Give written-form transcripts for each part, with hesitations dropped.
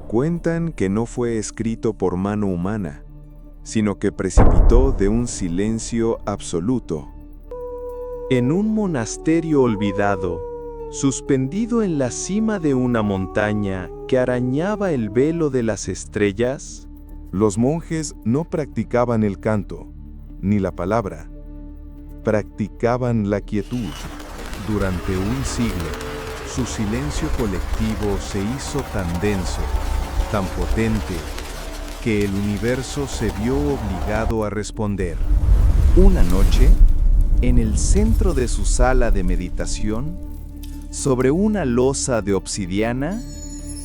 Cuentan que no fue escrito por mano humana, sino que precipitó de un silencio absoluto. En un monasterio olvidado, suspendido en la cima de una montaña que arañaba el velo de las estrellas, los monjes no practicaban el canto, ni la palabra. Practicaban la quietud. Durante un siglo, su silencio colectivo se hizo tan denso, tan potente, que el universo se vio obligado a responder. Una noche, en el centro de su sala de meditación, sobre una losa de obsidiana,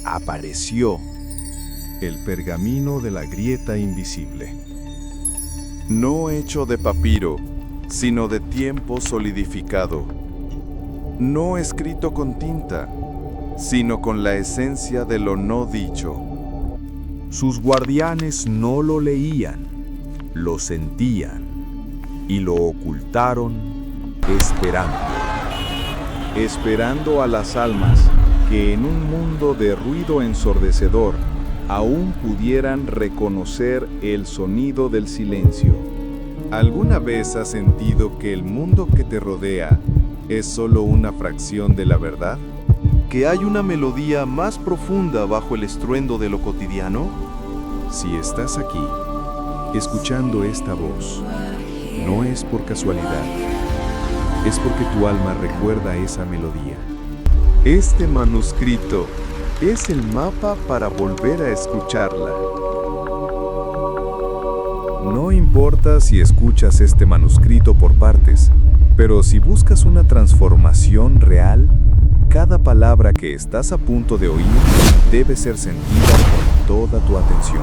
apareció el pergamino de la grieta invisible. No hecho de papiro, sino de tiempo solidificado. No escrito con tinta, sino con la esencia de lo no dicho. Sus guardianes no lo leían, lo sentían y lo ocultaron esperando a las almas que en un mundo de ruido ensordecedor aún pudieran reconocer el sonido del silencio. ¿Alguna vez has sentido que el mundo que te rodea es solo una fracción de la verdad? ¿Que hay una melodía más profunda bajo el estruendo de lo cotidiano? Si estás aquí, escuchando esta voz, no es por casualidad, es porque tu alma recuerda esa melodía. Este manuscrito es el mapa para volver a escucharla. No importa si escuchas este manuscrito por partes, pero si buscas una transformación real, cada palabra que estás a punto de oír debe ser sentida con toda tu atención.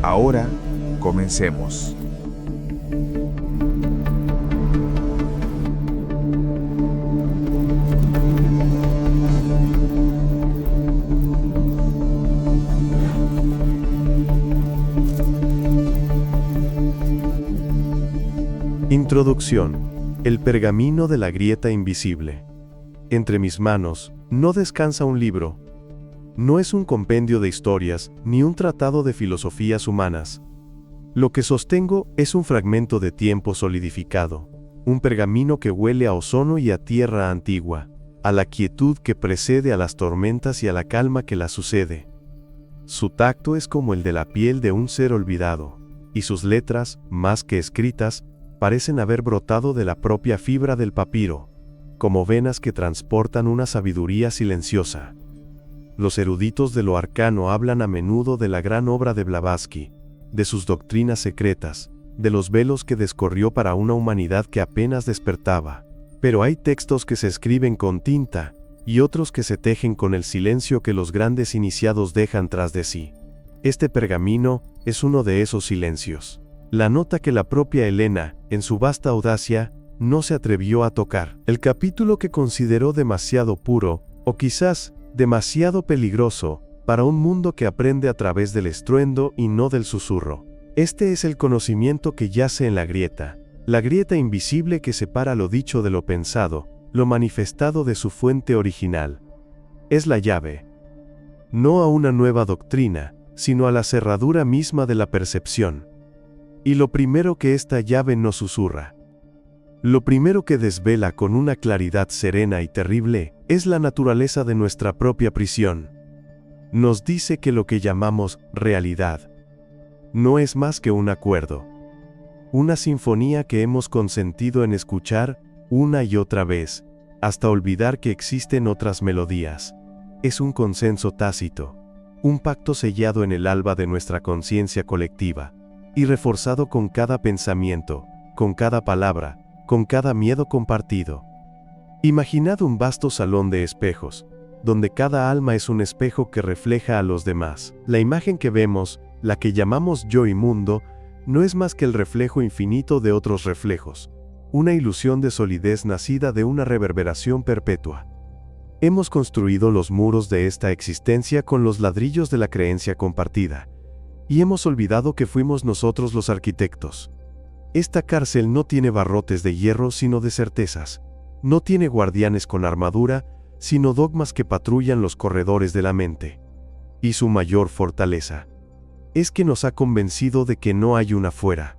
Ahora, comencemos. Introducción. El pergamino de la grieta invisible. Entre mis manos no descansa un libro. No es un compendio de historias ni un tratado de filosofías humanas. Lo que sostengo es un fragmento de tiempo solidificado, un pergamino que huele a ozono y a tierra antigua, a la quietud que precede a las tormentas y a la calma que las sucede. Su tacto es como el de la piel de un ser olvidado, y sus letras, más que escritas, parecen haber brotado de la propia fibra del papiro, como venas que transportan una sabiduría silenciosa. Los eruditos de lo arcano hablan a menudo de la gran obra de Blavatsky, de sus doctrinas secretas, de los velos que descorrió para una humanidad que apenas despertaba. Pero hay textos que se escriben con tinta, y otros que se tejen con el silencio que los grandes iniciados dejan tras de sí. Este pergamino es uno de esos silencios. La nota que la propia Helena, en su vasta audacia, no se atrevió a tocar. El capítulo que consideró demasiado puro, o quizás demasiado peligroso, para un mundo que aprende a través del estruendo y no del susurro. Este es el conocimiento que yace en la grieta invisible que separa lo dicho de lo pensado, lo manifestado de su fuente original. Es la llave. No a una nueva doctrina, sino a la cerradura misma de la percepción. Y lo primero que esta llave nos susurra, lo primero que desvela con una claridad serena y terrible, es la naturaleza de nuestra propia prisión. Nos dice que lo que llamamos realidad no es más que un acuerdo, una sinfonía que hemos consentido en escuchar una y otra vez, hasta olvidar que existen otras melodías. Es un consenso tácito, un pacto sellado en el alba de nuestra conciencia colectiva, y reforzado con cada pensamiento, con cada palabra, con cada miedo compartido. Imaginad un vasto salón de espejos, donde cada alma es un espejo que refleja a los demás. La imagen que vemos, la que llamamos yo y mundo, no es más que el reflejo infinito de otros reflejos, una ilusión de solidez nacida de una reverberación perpetua. Hemos construido los muros de esta existencia con los ladrillos de la creencia compartida, y hemos olvidado que fuimos nosotros los arquitectos. Esta cárcel no tiene barrotes de hierro sino de certezas, no tiene guardianes con armadura, sino dogmas que patrullan los corredores de la mente. y su mayor fortaleza. Es que nos ha convencido de que no hay un afuera.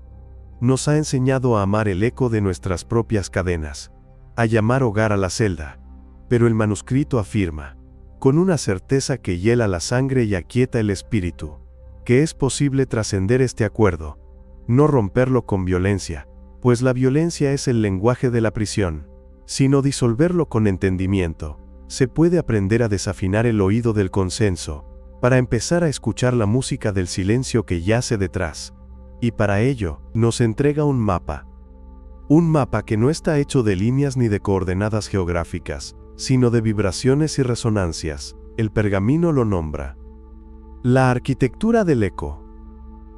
Nos ha enseñado a amar el eco de nuestras propias cadenas, a llamar hogar a la celda. Pero el manuscrito afirma, con una certeza que hiela la sangre y aquieta el espíritu, que es posible trascender este acuerdo, no romperlo con violencia, pues la violencia es el lenguaje de la prisión, sino disolverlo con entendimiento. Se puede aprender a desafinar el oído del consenso, para empezar a escuchar la música del silencio que yace detrás, y para ello, nos entrega un mapa. Un mapa que no está hecho de líneas ni de coordenadas geográficas, sino de vibraciones y resonancias. El pergamino lo nombra la arquitectura del eco.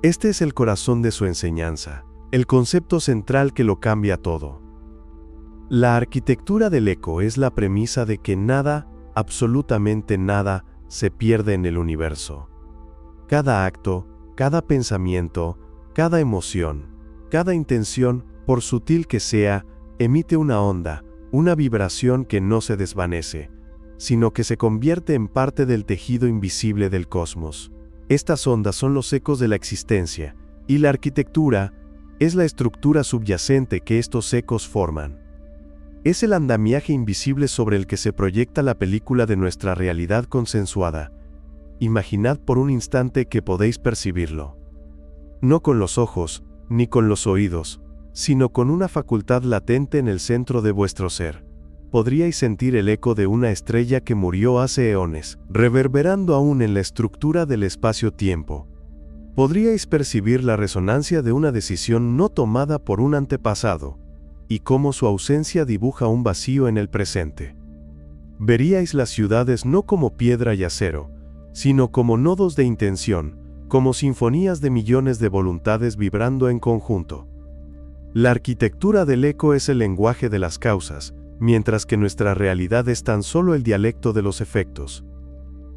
Este es el corazón de su enseñanza, el concepto central que lo cambia todo. La arquitectura del eco es la premisa de que nada, absolutamente nada, se pierde en el universo. Cada acto, cada pensamiento, cada emoción, cada intención, por sutil que sea, emite una onda, una vibración que no se desvanece, sino que se convierte en parte del tejido invisible del cosmos. Estas ondas son los ecos de la existencia, y la arquitectura es la estructura subyacente que estos ecos forman. Es el andamiaje invisible sobre el que se proyecta la película de nuestra realidad consensuada. Imaginad por un instante que podéis percibirlo. No con los ojos, ni con los oídos, sino con una facultad latente en el centro de vuestro ser. Podríais sentir el eco de una estrella que murió hace eones, reverberando aún en la estructura del espacio-tiempo. Podríais percibir la resonancia de una decisión no tomada por un antepasado, y cómo su ausencia dibuja un vacío en el presente. Veríais las ciudades no como piedra y acero, sino como nodos de intención, como sinfonías de millones de voluntades vibrando en conjunto. La arquitectura del eco es el lenguaje de las causas, mientras que nuestra realidad es tan solo el dialecto de los efectos.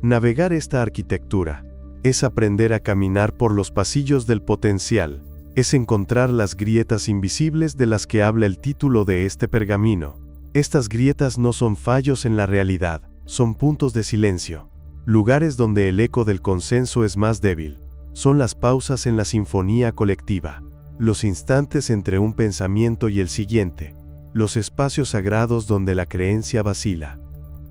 Navegar esta arquitectura es aprender a caminar por los pasillos del potencial, es encontrar las grietas invisibles de las que habla el título de este pergamino. Estas grietas no son fallos en la realidad, son puntos de silencio, lugares donde el eco del consenso es más débil. Son las pausas en la sinfonía colectiva, los instantes entre un pensamiento y el siguiente, los espacios sagrados donde la creencia vacila.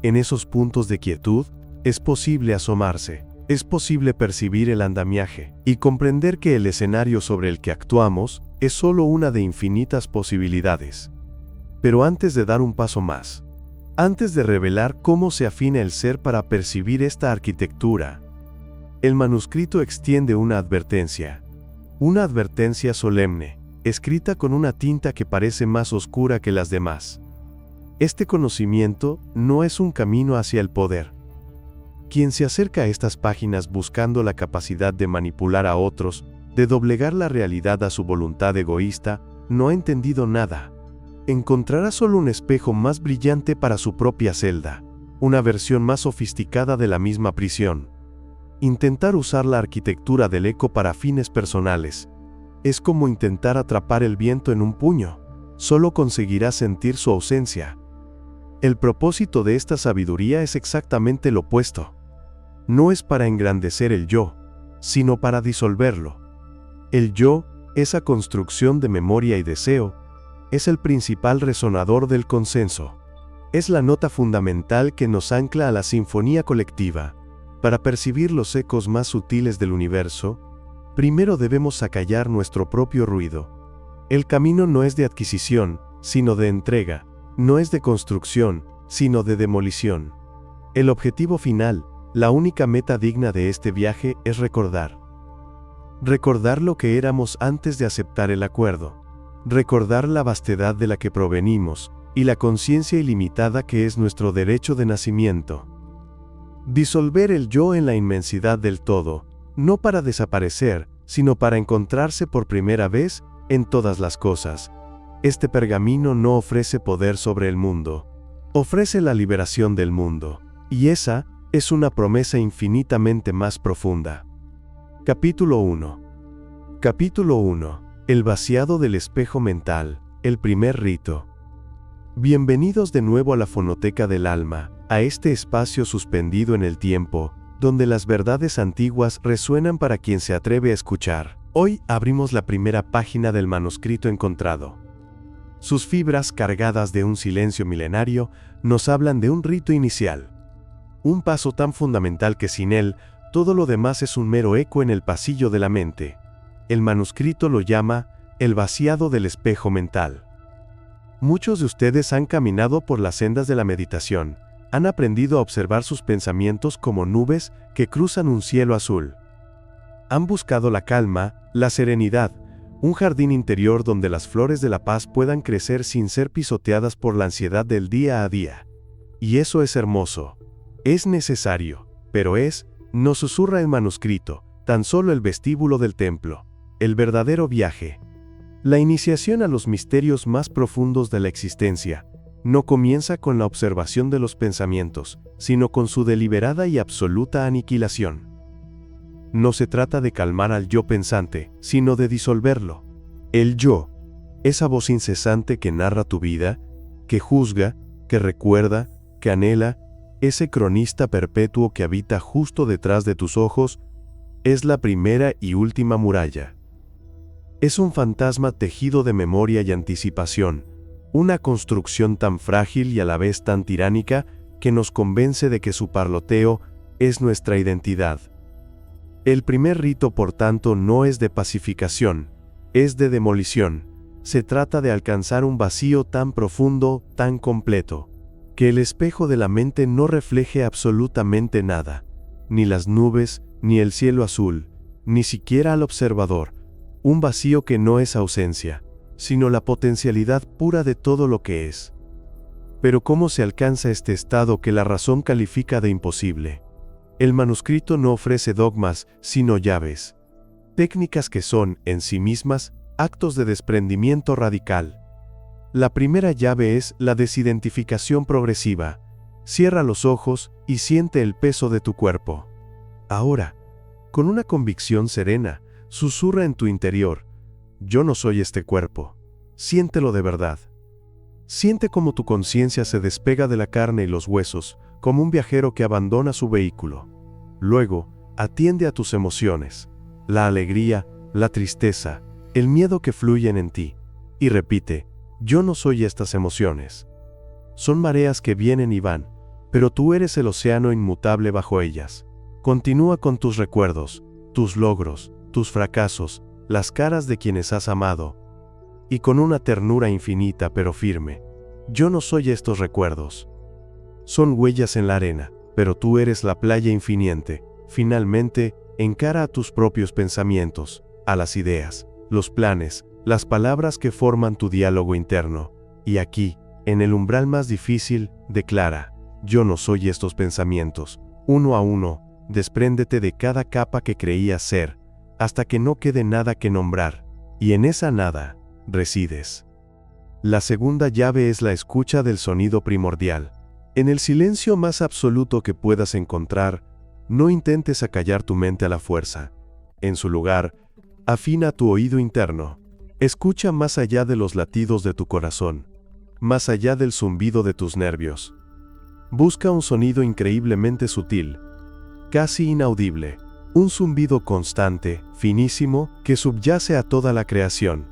En esos puntos de quietud, es posible asomarse, es posible percibir el andamiaje, y comprender que el escenario sobre el que actuamos es solo una de infinitas posibilidades. Pero antes de dar un paso más, antes de revelar cómo se afina el ser para percibir esta arquitectura, el manuscrito extiende una advertencia solemne, escrita con una tinta que parece más oscura que las demás. Este conocimiento no es un camino hacia el poder. Quien se acerca a estas páginas buscando la capacidad de manipular a otros, de doblegar la realidad a su voluntad egoísta, no ha entendido nada. Encontrará solo un espejo más brillante para su propia celda, una versión más sofisticada de la misma prisión. Intentar usar la arquitectura del eco para fines personales es como intentar atrapar el viento en un puño, solo conseguirás sentir su ausencia. El propósito de esta sabiduría es exactamente lo opuesto. No es para engrandecer el yo, sino para disolverlo. El yo, esa construcción de memoria y deseo, es el principal resonador del consenso. Es la nota fundamental que nos ancla a la sinfonía colectiva. Para percibir los ecos más sutiles del universo, primero debemos acallar nuestro propio ruido. El camino no es de adquisición, sino de entrega, no es de construcción, sino de demolición. El objetivo final, la única meta digna de este viaje, es recordar. Recordar lo que éramos antes de aceptar el acuerdo. Recordar la vastedad de la que provenimos, y la conciencia ilimitada que es nuestro derecho de nacimiento. Disolver el yo en la inmensidad del todo, no para desaparecer, sino para encontrarse por primera vez en todas las cosas. Este pergamino no ofrece poder sobre el mundo, ofrece la liberación del mundo, y esa es una promesa infinitamente más profunda. Capítulo 1. Capítulo 1. El vaciado del espejo mental, el primer rito. Bienvenidos de nuevo a la fonoteca del alma, a este espacio suspendido en el tiempo, donde las verdades antiguas resuenan para quien se atreve a escuchar. Hoy abrimos la primera página del manuscrito encontrado. Sus fibras, cargadas de un silencio milenario, nos hablan de un rito inicial. Un paso tan fundamental que sin él, todo lo demás es un mero eco en el pasillo de la mente. El manuscrito lo llama el vaciado del espejo mental. Muchos de ustedes han caminado por las sendas de la meditación, han aprendido a observar sus pensamientos como nubes que cruzan un cielo azul. Han buscado la calma, la serenidad, un jardín interior donde las flores de la paz puedan crecer sin ser pisoteadas por la ansiedad del día a día. Y eso es hermoso. Es necesario, pero nos susurra el manuscrito, tan solo el vestíbulo del templo, el verdadero viaje. La iniciación a los misterios más profundos de la existencia no comienza con la observación de los pensamientos, sino con su deliberada y absoluta aniquilación. No se trata de calmar al yo pensante, sino de disolverlo. El yo, esa voz incesante que narra tu vida, que juzga, que recuerda, que anhela, ese cronista perpetuo que habita justo detrás de tus ojos, es la primera y última muralla. Es un fantasma tejido de memoria y anticipación, una construcción tan frágil y a la vez tan tiránica que nos convence de que su parloteo es nuestra identidad. El primer rito, por tanto, no es de pacificación, es de demolición. Se trata de alcanzar un vacío tan profundo, tan completo, que el espejo de la mente no refleje absolutamente nada, ni las nubes, ni el cielo azul, ni siquiera al observador. Un vacío que no es ausencia, sino la potencialidad pura de todo lo que es. Pero ¿cómo se alcanza este estado que la razón califica de imposible? El manuscrito no ofrece dogmas, sino llaves. Técnicas que son, en sí mismas, actos de desprendimiento radical. La primera llave es la desidentificación progresiva. Cierra los ojos y siente el peso de tu cuerpo. Ahora, con una convicción serena, susurra en tu interior: yo no soy este cuerpo. Siéntelo de verdad. Siente cómo tu conciencia se despega de la carne y los huesos, como un viajero que abandona su vehículo. Luego, atiende a tus emociones, la alegría, la tristeza, el miedo que fluyen en ti, y repite: yo no soy estas emociones. Son mareas que vienen y van, pero tú eres el océano inmutable bajo ellas. Continúa con tus recuerdos, tus logros, tus fracasos, las caras de quienes has amado, y con una ternura infinita pero firme: yo no soy estos recuerdos. Son huellas en la arena, pero tú eres la playa infinita. Finalmente, encara a tus propios pensamientos, a las ideas, los planes, las palabras que forman tu diálogo interno, y aquí, en el umbral más difícil, declara: yo no soy estos pensamientos. Uno a uno, despréndete de cada capa que creías ser, hasta que no quede nada que nombrar, y en esa nada, resides. La segunda llave es la escucha del sonido primordial. En el silencio más absoluto que puedas encontrar, no intentes acallar tu mente a la fuerza. En su lugar, afina tu oído interno. Escucha más allá de los latidos de tu corazón, más allá del zumbido de tus nervios. Busca un sonido increíblemente sutil, casi inaudible. Un zumbido constante, finísimo, que subyace a toda la creación.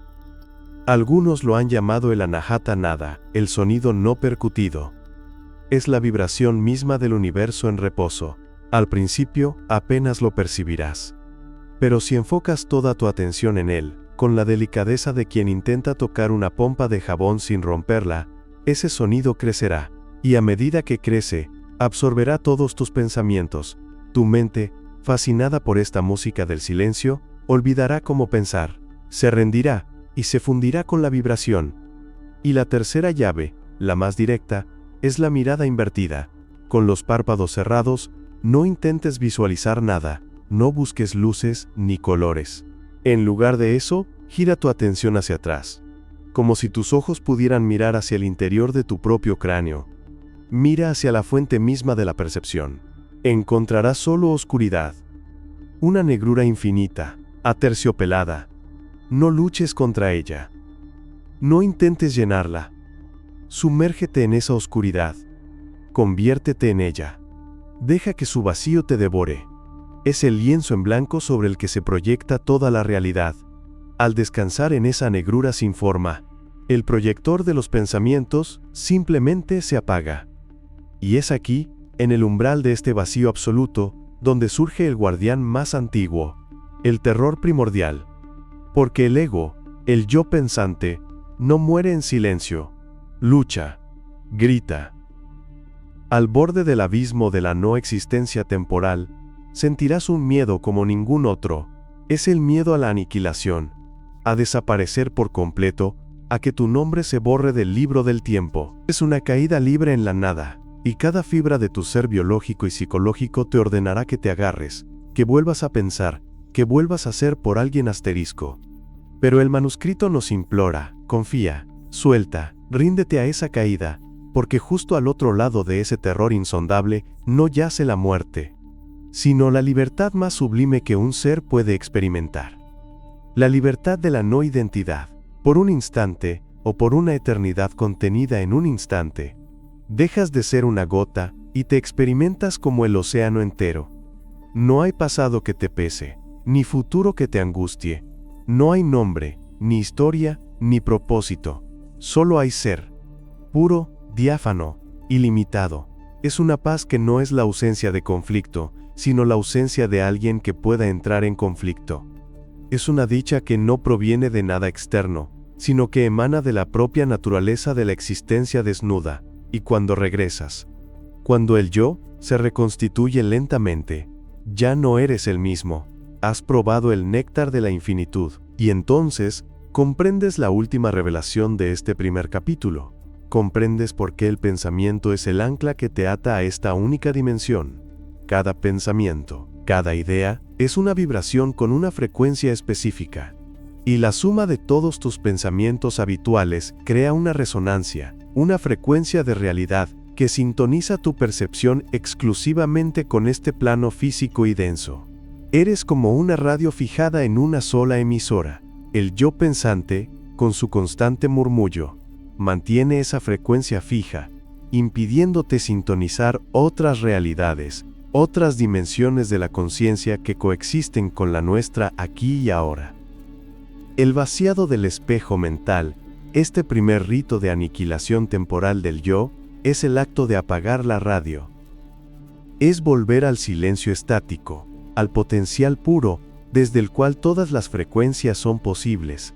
Algunos lo han llamado el anahata nada, el sonido no percutido. Es la vibración misma del universo en reposo. Al principio, apenas lo percibirás. Pero si enfocas toda tu atención en él, con la delicadeza de quien intenta tocar una pompa de jabón sin romperla, ese sonido crecerá, y a medida que crece, absorberá todos tus pensamientos. Tu mente, fascinada por esta música del silencio, olvidará cómo pensar, se rendirá, y se fundirá con la vibración. Y la tercera llave, la más directa, es la mirada invertida. Con los párpados cerrados, no intentes visualizar nada, no busques luces ni colores. En lugar de eso, gira tu atención hacia atrás, como si tus ojos pudieran mirar hacia el interior de tu propio cráneo. Mira hacia la fuente misma de la percepción. Encontrarás solo oscuridad, una negrura infinita, aterciopelada. No luches contra ella. No intentes llenarla. Sumérgete en esa oscuridad. Conviértete en ella. Deja que su vacío te devore. Es el lienzo en blanco sobre el que se proyecta toda la realidad. Al descansar en esa negrura sin forma, el proyector de los pensamientos simplemente se apaga. Y es aquí, en el umbral de este vacío absoluto, donde surge el guardián más antiguo, el terror primordial. Porque el ego, el yo pensante, no muere en silencio, lucha, grita. Al borde del abismo de la no existencia temporal, sentirás un miedo como ningún otro. Es el miedo a la aniquilación, a desaparecer por completo, a que tu nombre se borre del libro del tiempo. Es una caída libre en la nada, y cada fibra de tu ser biológico y psicológico te ordenará que te agarres, que vuelvas a pensar, que vuelvas a ser por alguien asterisco. Pero el manuscrito nos implora, confía, suelta, ríndete a esa caída, porque justo al otro lado de ese terror insondable no yace la muerte, sino la libertad más sublime que un ser puede experimentar. La libertad de la no identidad, por un instante, o por una eternidad contenida en un instante. Dejas de ser una gota, y te experimentas como el océano entero. No hay pasado que te pese, ni futuro que te angustie. No hay nombre, ni historia, ni propósito. Solo hay ser. Puro, diáfano, ilimitado. Es una paz que no es la ausencia de conflicto, sino la ausencia de alguien que pueda entrar en conflicto. Es una dicha que no proviene de nada externo, sino que emana de la propia naturaleza de la existencia desnuda, y cuando regresas, cuando el yo se reconstituye lentamente, ya no eres el mismo, has probado el néctar de la infinitud, y entonces comprendes la última revelación de este primer capítulo. Comprendes por qué el pensamiento es el ancla que te ata a esta única dimensión. Cada pensamiento, cada idea, es una vibración con una frecuencia específica. Y la suma de todos tus pensamientos habituales crea una resonancia, una frecuencia de realidad que sintoniza tu percepción exclusivamente con este plano físico y denso. Eres como una radio fijada en una sola emisora. El yo pensante, con su constante murmullo, mantiene esa frecuencia fija, impidiéndote sintonizar otras realidades, otras dimensiones de la conciencia que coexisten con la nuestra aquí y ahora. El vaciado del espejo mental, este primer rito de aniquilación temporal del yo, es el acto de apagar la radio. Es volver al silencio estático, al potencial puro, desde el cual todas las frecuencias son posibles.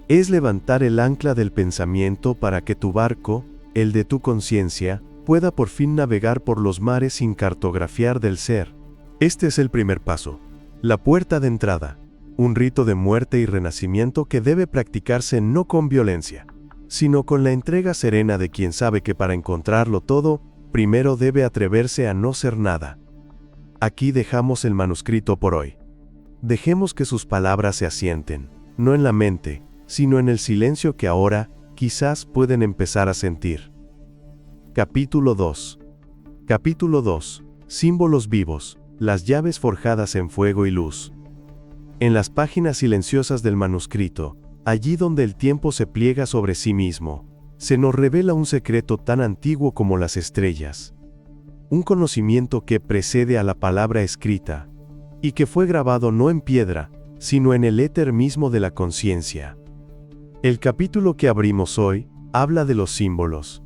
Es levantar el ancla del pensamiento para que tu barco, el de tu conciencia, pueda por fin navegar por los mares sin cartografiar del ser. Este es el primer paso, la puerta de entrada, un rito de muerte y renacimiento que debe practicarse no con violencia, sino con la entrega serena de quien sabe que para encontrarlo todo, primero debe atreverse a no ser nada. Aquí dejamos el manuscrito por hoy. Dejemos que sus palabras se asienten, no en la mente, sino en el silencio que ahora, quizás pueden empezar a sentir. Capítulo 2. Capítulo 2. Símbolos vivos, las llaves forjadas en fuego y luz. En las páginas silenciosas del manuscrito, allí donde el tiempo se pliega sobre sí mismo, se nos revela un secreto tan antiguo como las estrellas. Un conocimiento que precede a la palabra escrita, y que fue grabado no en piedra, sino en el éter mismo de la conciencia. El capítulo que abrimos hoy habla de los símbolos.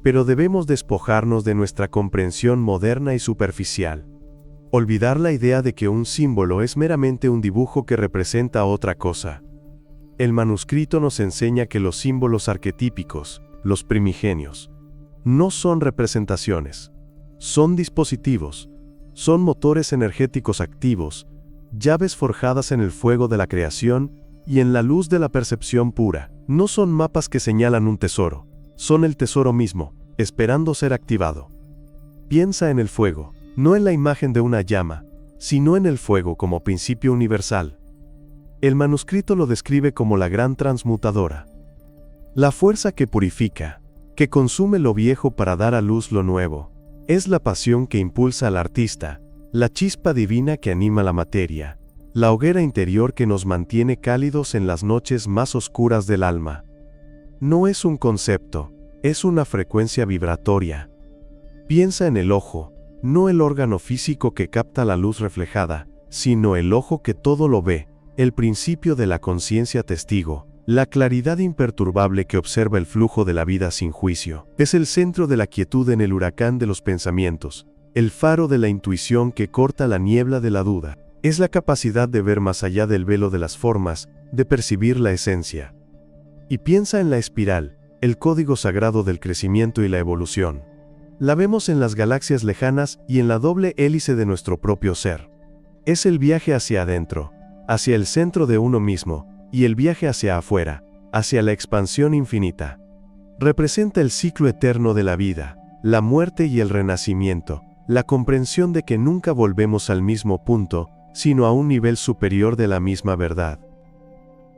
Pero debemos despojarnos de nuestra comprensión moderna y superficial. Olvidar la idea de que un símbolo es meramente un dibujo que representa otra cosa. El manuscrito nos enseña que los símbolos arquetípicos, los primigenios, no son representaciones, son dispositivos, son motores energéticos activos, llaves forjadas en el fuego de la creación y en la luz de la percepción pura. No son mapas que señalan un tesoro, son el tesoro mismo, esperando ser activado. Piensa en el fuego, no en la imagen de una llama, sino en el fuego como principio universal. El manuscrito lo describe como la gran transmutadora. La fuerza que purifica, que consume lo viejo para dar a luz lo nuevo. Es la pasión que impulsa al artista, la chispa divina que anima la materia, la hoguera interior que nos mantiene cálidos en las noches más oscuras del alma. No es un concepto, es una frecuencia vibratoria. Piensa en el ojo, no el órgano físico que capta la luz reflejada, sino el ojo que todo lo ve, el principio de la conciencia testigo, la claridad imperturbable que observa el flujo de la vida sin juicio. Es el centro de la quietud en el huracán de los pensamientos, el faro de la intuición que corta la niebla de la duda. Es la capacidad de ver más allá del velo de las formas, de percibir la esencia. Y piensa en la espiral, el código sagrado del crecimiento y la evolución. La vemos en las galaxias lejanas y en la doble hélice de nuestro propio ser. Es el viaje hacia adentro, hacia el centro de uno mismo, y el viaje hacia afuera, hacia la expansión infinita. Representa el ciclo eterno de la vida, la muerte y el renacimiento, la comprensión de que nunca volvemos al mismo punto, sino a un nivel superior de la misma verdad.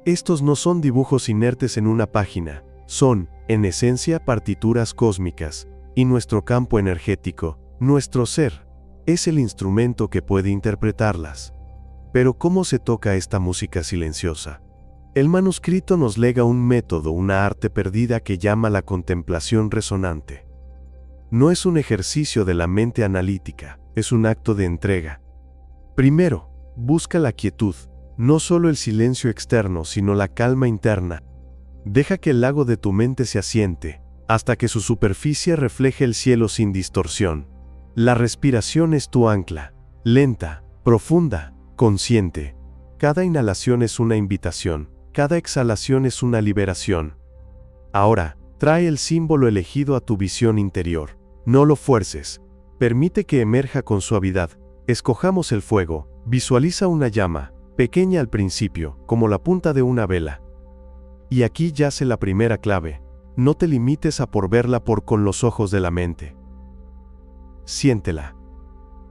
Estos no son dibujos inertes en una página, son, en esencia, partituras cósmicas, y nuestro campo energético, nuestro ser, es el instrumento que puede interpretarlas. Pero ¿cómo se toca esta música silenciosa? El manuscrito nos lega un método, una arte perdida que llama la contemplación resonante. No es un ejercicio de la mente analítica, es un acto de entrega. Primero, busca la quietud, no solo el silencio externo, sino la calma interna. Deja que el lago de tu mente se asiente, hasta que su superficie refleje el cielo sin distorsión. La respiración es tu ancla, lenta, profunda, consciente. Cada inhalación es una invitación, cada exhalación es una liberación. Ahora, trae el símbolo elegido a tu visión interior. No lo fuerces, permite que emerja con suavidad. Escojamos el fuego, visualiza una llama, pequeña al principio, como la punta de una vela. Y aquí yace la primera clave, no te limites a por verla con los ojos de la mente. Siéntela.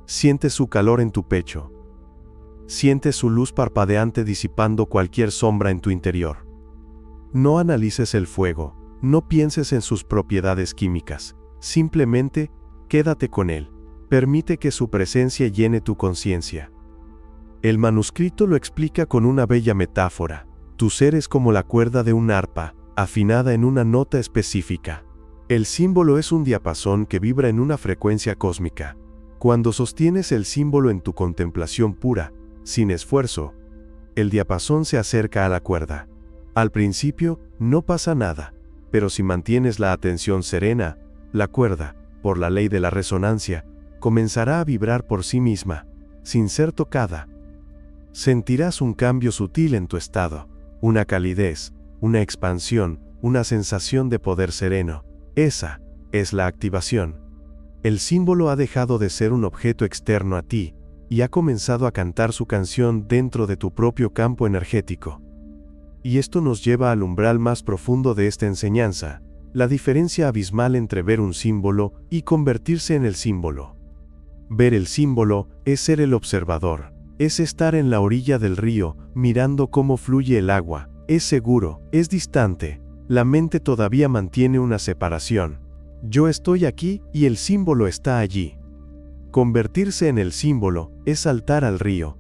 Siente su calor en tu pecho. Siente su luz parpadeante disipando cualquier sombra en tu interior. No analices el fuego, no pienses en sus propiedades químicas, simplemente, quédate con él. Permite que su presencia llene tu conciencia. El manuscrito lo explica con una bella metáfora. Tu ser es como la cuerda de un arpa, afinada en una nota específica. El símbolo es un diapasón que vibra en una frecuencia cósmica. Cuando sostienes el símbolo en tu contemplación pura, sin esfuerzo, el diapasón se acerca a la cuerda. Al principio, no pasa nada, pero si mantienes la atención serena, la cuerda, por la ley de la resonancia, comenzará a vibrar por sí misma, sin ser tocada. Sentirás un cambio sutil en tu estado, una calidez, una expansión, una sensación de poder sereno. Esa es la activación. El símbolo ha dejado de ser un objeto externo a ti, y ha comenzado a cantar su canción dentro de tu propio campo energético. Y esto nos lleva al umbral más profundo de esta enseñanza, la diferencia abismal entre ver un símbolo y convertirse en el símbolo. Ver el símbolo es ser el observador, es estar en la orilla del río, mirando cómo fluye el agua, es seguro, es distante, la mente todavía mantiene una separación. Yo estoy aquí y el símbolo está allí. Convertirse en el símbolo es saltar al río.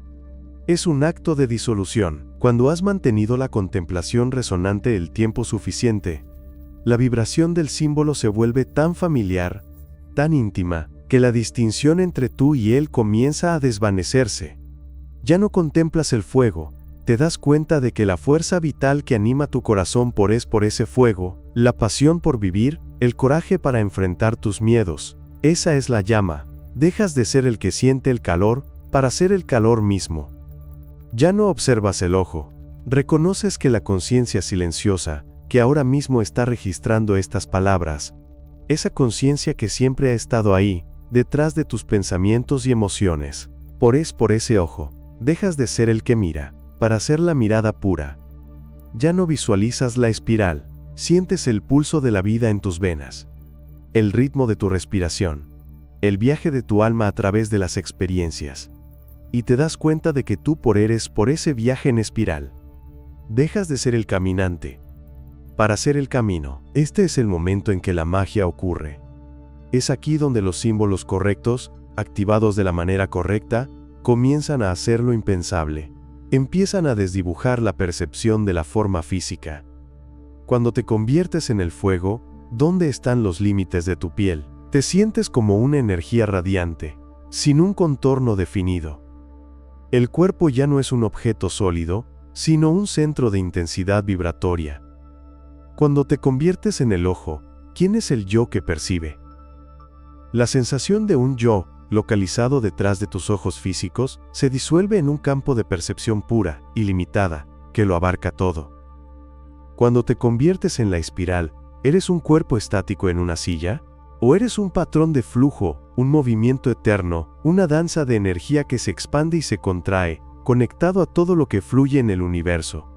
Es un acto de disolución. Cuando has mantenido la contemplación resonante el tiempo suficiente, la vibración del símbolo se vuelve tan familiar, tan íntima, que la distinción entre tú y él comienza a desvanecerse. Ya no contemplas el fuego, te das cuenta de que la fuerza vital que anima tu corazón por ese fuego, la pasión por vivir, el coraje para enfrentar tus miedos, esa es la llama. Dejas de ser el que siente el calor para ser el calor mismo. Ya no observas el ojo, reconoces que la conciencia silenciosa, que ahora mismo está registrando estas palabras, esa conciencia que siempre ha estado ahí, detrás de tus pensamientos y emociones, por ese ojo, dejas de ser el que mira, para ser la mirada pura. Ya no visualizas la espiral, sientes el pulso de la vida en tus venas, el ritmo de tu respiración, el viaje de tu alma a través de las experiencias. Y te das cuenta de que tú eres por ese viaje en espiral. Dejas de ser el caminante, para ser el camino. Este es el momento en que la magia ocurre. Es aquí donde los símbolos correctos, activados de la manera correcta, comienzan a hacer lo impensable. Empiezan a desdibujar la percepción de la forma física. Cuando te conviertes en el fuego, ¿dónde están los límites de tu piel? Te sientes como una energía radiante, sin un contorno definido. El cuerpo ya no es un objeto sólido, sino un centro de intensidad vibratoria. Cuando te conviertes en el ojo, ¿quién es el yo que percibe? La sensación de un yo, localizado detrás de tus ojos físicos, se disuelve en un campo de percepción pura, ilimitada, que lo abarca todo. Cuando te conviertes en la espiral, ¿eres un cuerpo estático en una silla? ¿O eres un patrón de flujo, un movimiento eterno, una danza de energía que se expande y se contrae, conectado a todo lo que fluye en el universo?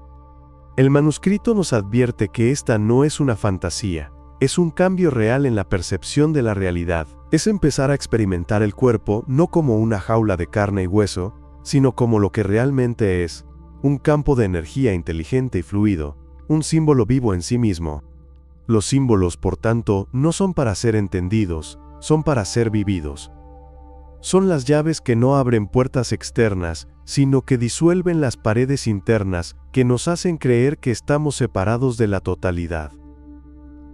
El manuscrito nos advierte que esta no es una fantasía, es un cambio real en la percepción de la realidad. Es empezar a experimentar el cuerpo no como una jaula de carne y hueso, sino como lo que realmente es, un campo de energía inteligente y fluido, un símbolo vivo en sí mismo. Los símbolos, por tanto, no son para ser entendidos, son para ser vividos. Son las llaves que no abren puertas externas, sino que disuelven las paredes internas que nos hacen creer que estamos separados de la totalidad.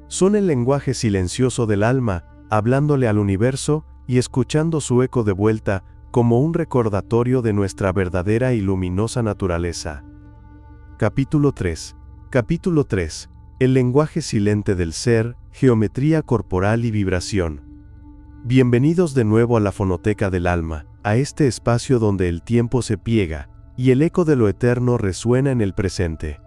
Son el lenguaje silencioso del alma, hablándole al universo y escuchando su eco de vuelta como un recordatorio de nuestra verdadera y luminosa naturaleza. Capítulo 3. Capítulo 3. El lenguaje silente del ser, geometría corporal y vibración. Bienvenidos de nuevo a la fonoteca del alma, a este espacio donde el tiempo se pliega y el eco de lo eterno resuena en el presente.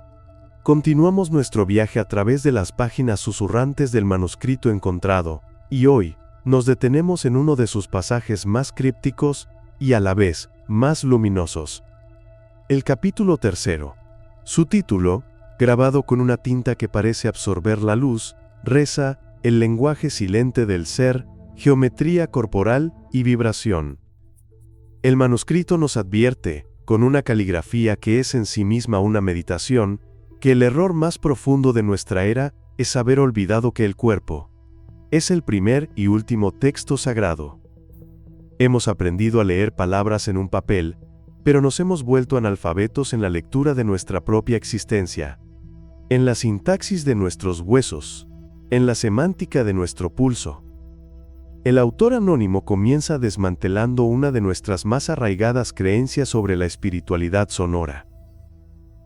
Continuamos nuestro viaje a través de las páginas susurrantes del manuscrito encontrado, y hoy nos detenemos en uno de sus pasajes más crípticos y a la vez más luminosos. El capítulo 3. Su título, grabado con una tinta que parece absorber la luz, reza: el lenguaje silente del ser, geometría corporal y vibración. El manuscrito nos advierte, con una caligrafía que es en sí misma una meditación, que el error más profundo de nuestra era es haber olvidado que el cuerpo es el primer y último texto sagrado. Hemos aprendido a leer palabras en un papel, pero nos hemos vuelto analfabetos en la lectura de nuestra propia existencia, en la sintaxis de nuestros huesos, en la semántica de nuestro pulso. El autor anónimo comienza desmantelando una de nuestras más arraigadas creencias sobre la espiritualidad sonora.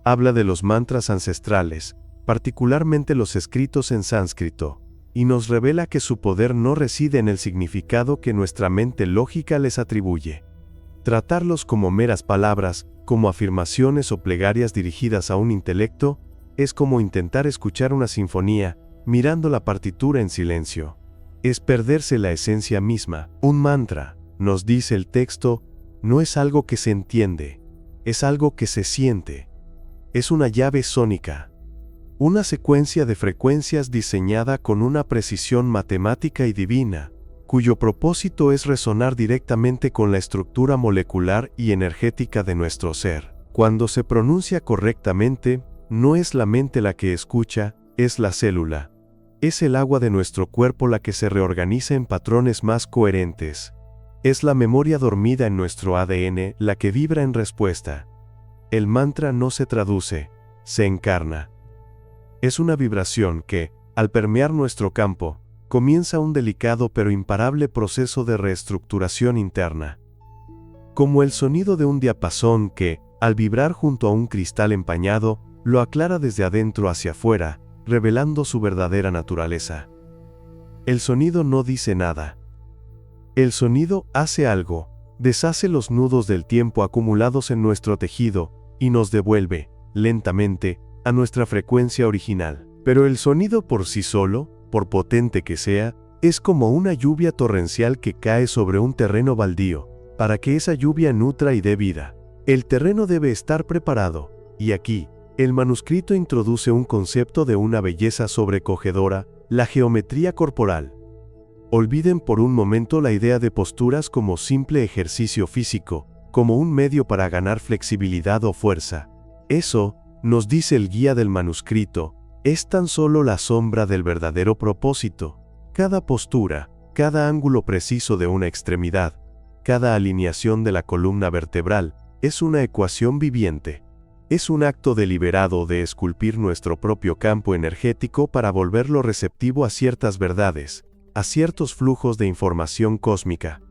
Habla de los mantras ancestrales, particularmente los escritos en sánscrito, y nos revela que su poder no reside en el significado que nuestra mente lógica les atribuye. Tratarlos como meras palabras, como afirmaciones o plegarias dirigidas a un intelecto, es como intentar escuchar una sinfonía, mirando la partitura en silencio. Es perderse la esencia misma. Un mantra, nos dice el texto, no es algo que se entiende, es algo que se siente. Es una llave sónica, una secuencia de frecuencias diseñada con una precisión matemática y divina, cuyo propósito es resonar directamente con la estructura molecular y energética de nuestro ser. Cuando se pronuncia correctamente, no es la mente la que escucha, es la célula. Es el agua de nuestro cuerpo la que se reorganiza en patrones más coherentes. Es la memoria dormida en nuestro ADN la que vibra en respuesta. El mantra no se traduce, se encarna. Es una vibración que, al permear nuestro campo, comienza un delicado pero imparable proceso de reestructuración interna. Como el sonido de un diapasón que, al vibrar junto a un cristal empañado, lo aclara desde adentro hacia afuera, revelando su verdadera naturaleza. El sonido no dice nada. El sonido hace algo, deshace los nudos del tiempo acumulados en nuestro tejido, y nos devuelve, lentamente, a nuestra frecuencia original. Pero el sonido por sí solo, por potente que sea, es como una lluvia torrencial que cae sobre un terreno baldío. Para que esa lluvia nutra y dé vida, el terreno debe estar preparado, y aquí, el manuscrito introduce un concepto de una belleza sobrecogedora, la geometría corporal. Olviden por un momento la idea de posturas como simple ejercicio físico, como un medio para ganar flexibilidad o fuerza. Eso, nos dice el guía del manuscrito, es tan solo la sombra del verdadero propósito. Cada postura, cada ángulo preciso de una extremidad, cada alineación de la columna vertebral, es una ecuación viviente. Es un acto deliberado de esculpir nuestro propio campo energético para volverlo receptivo a ciertas verdades, a ciertos flujos de información cósmica.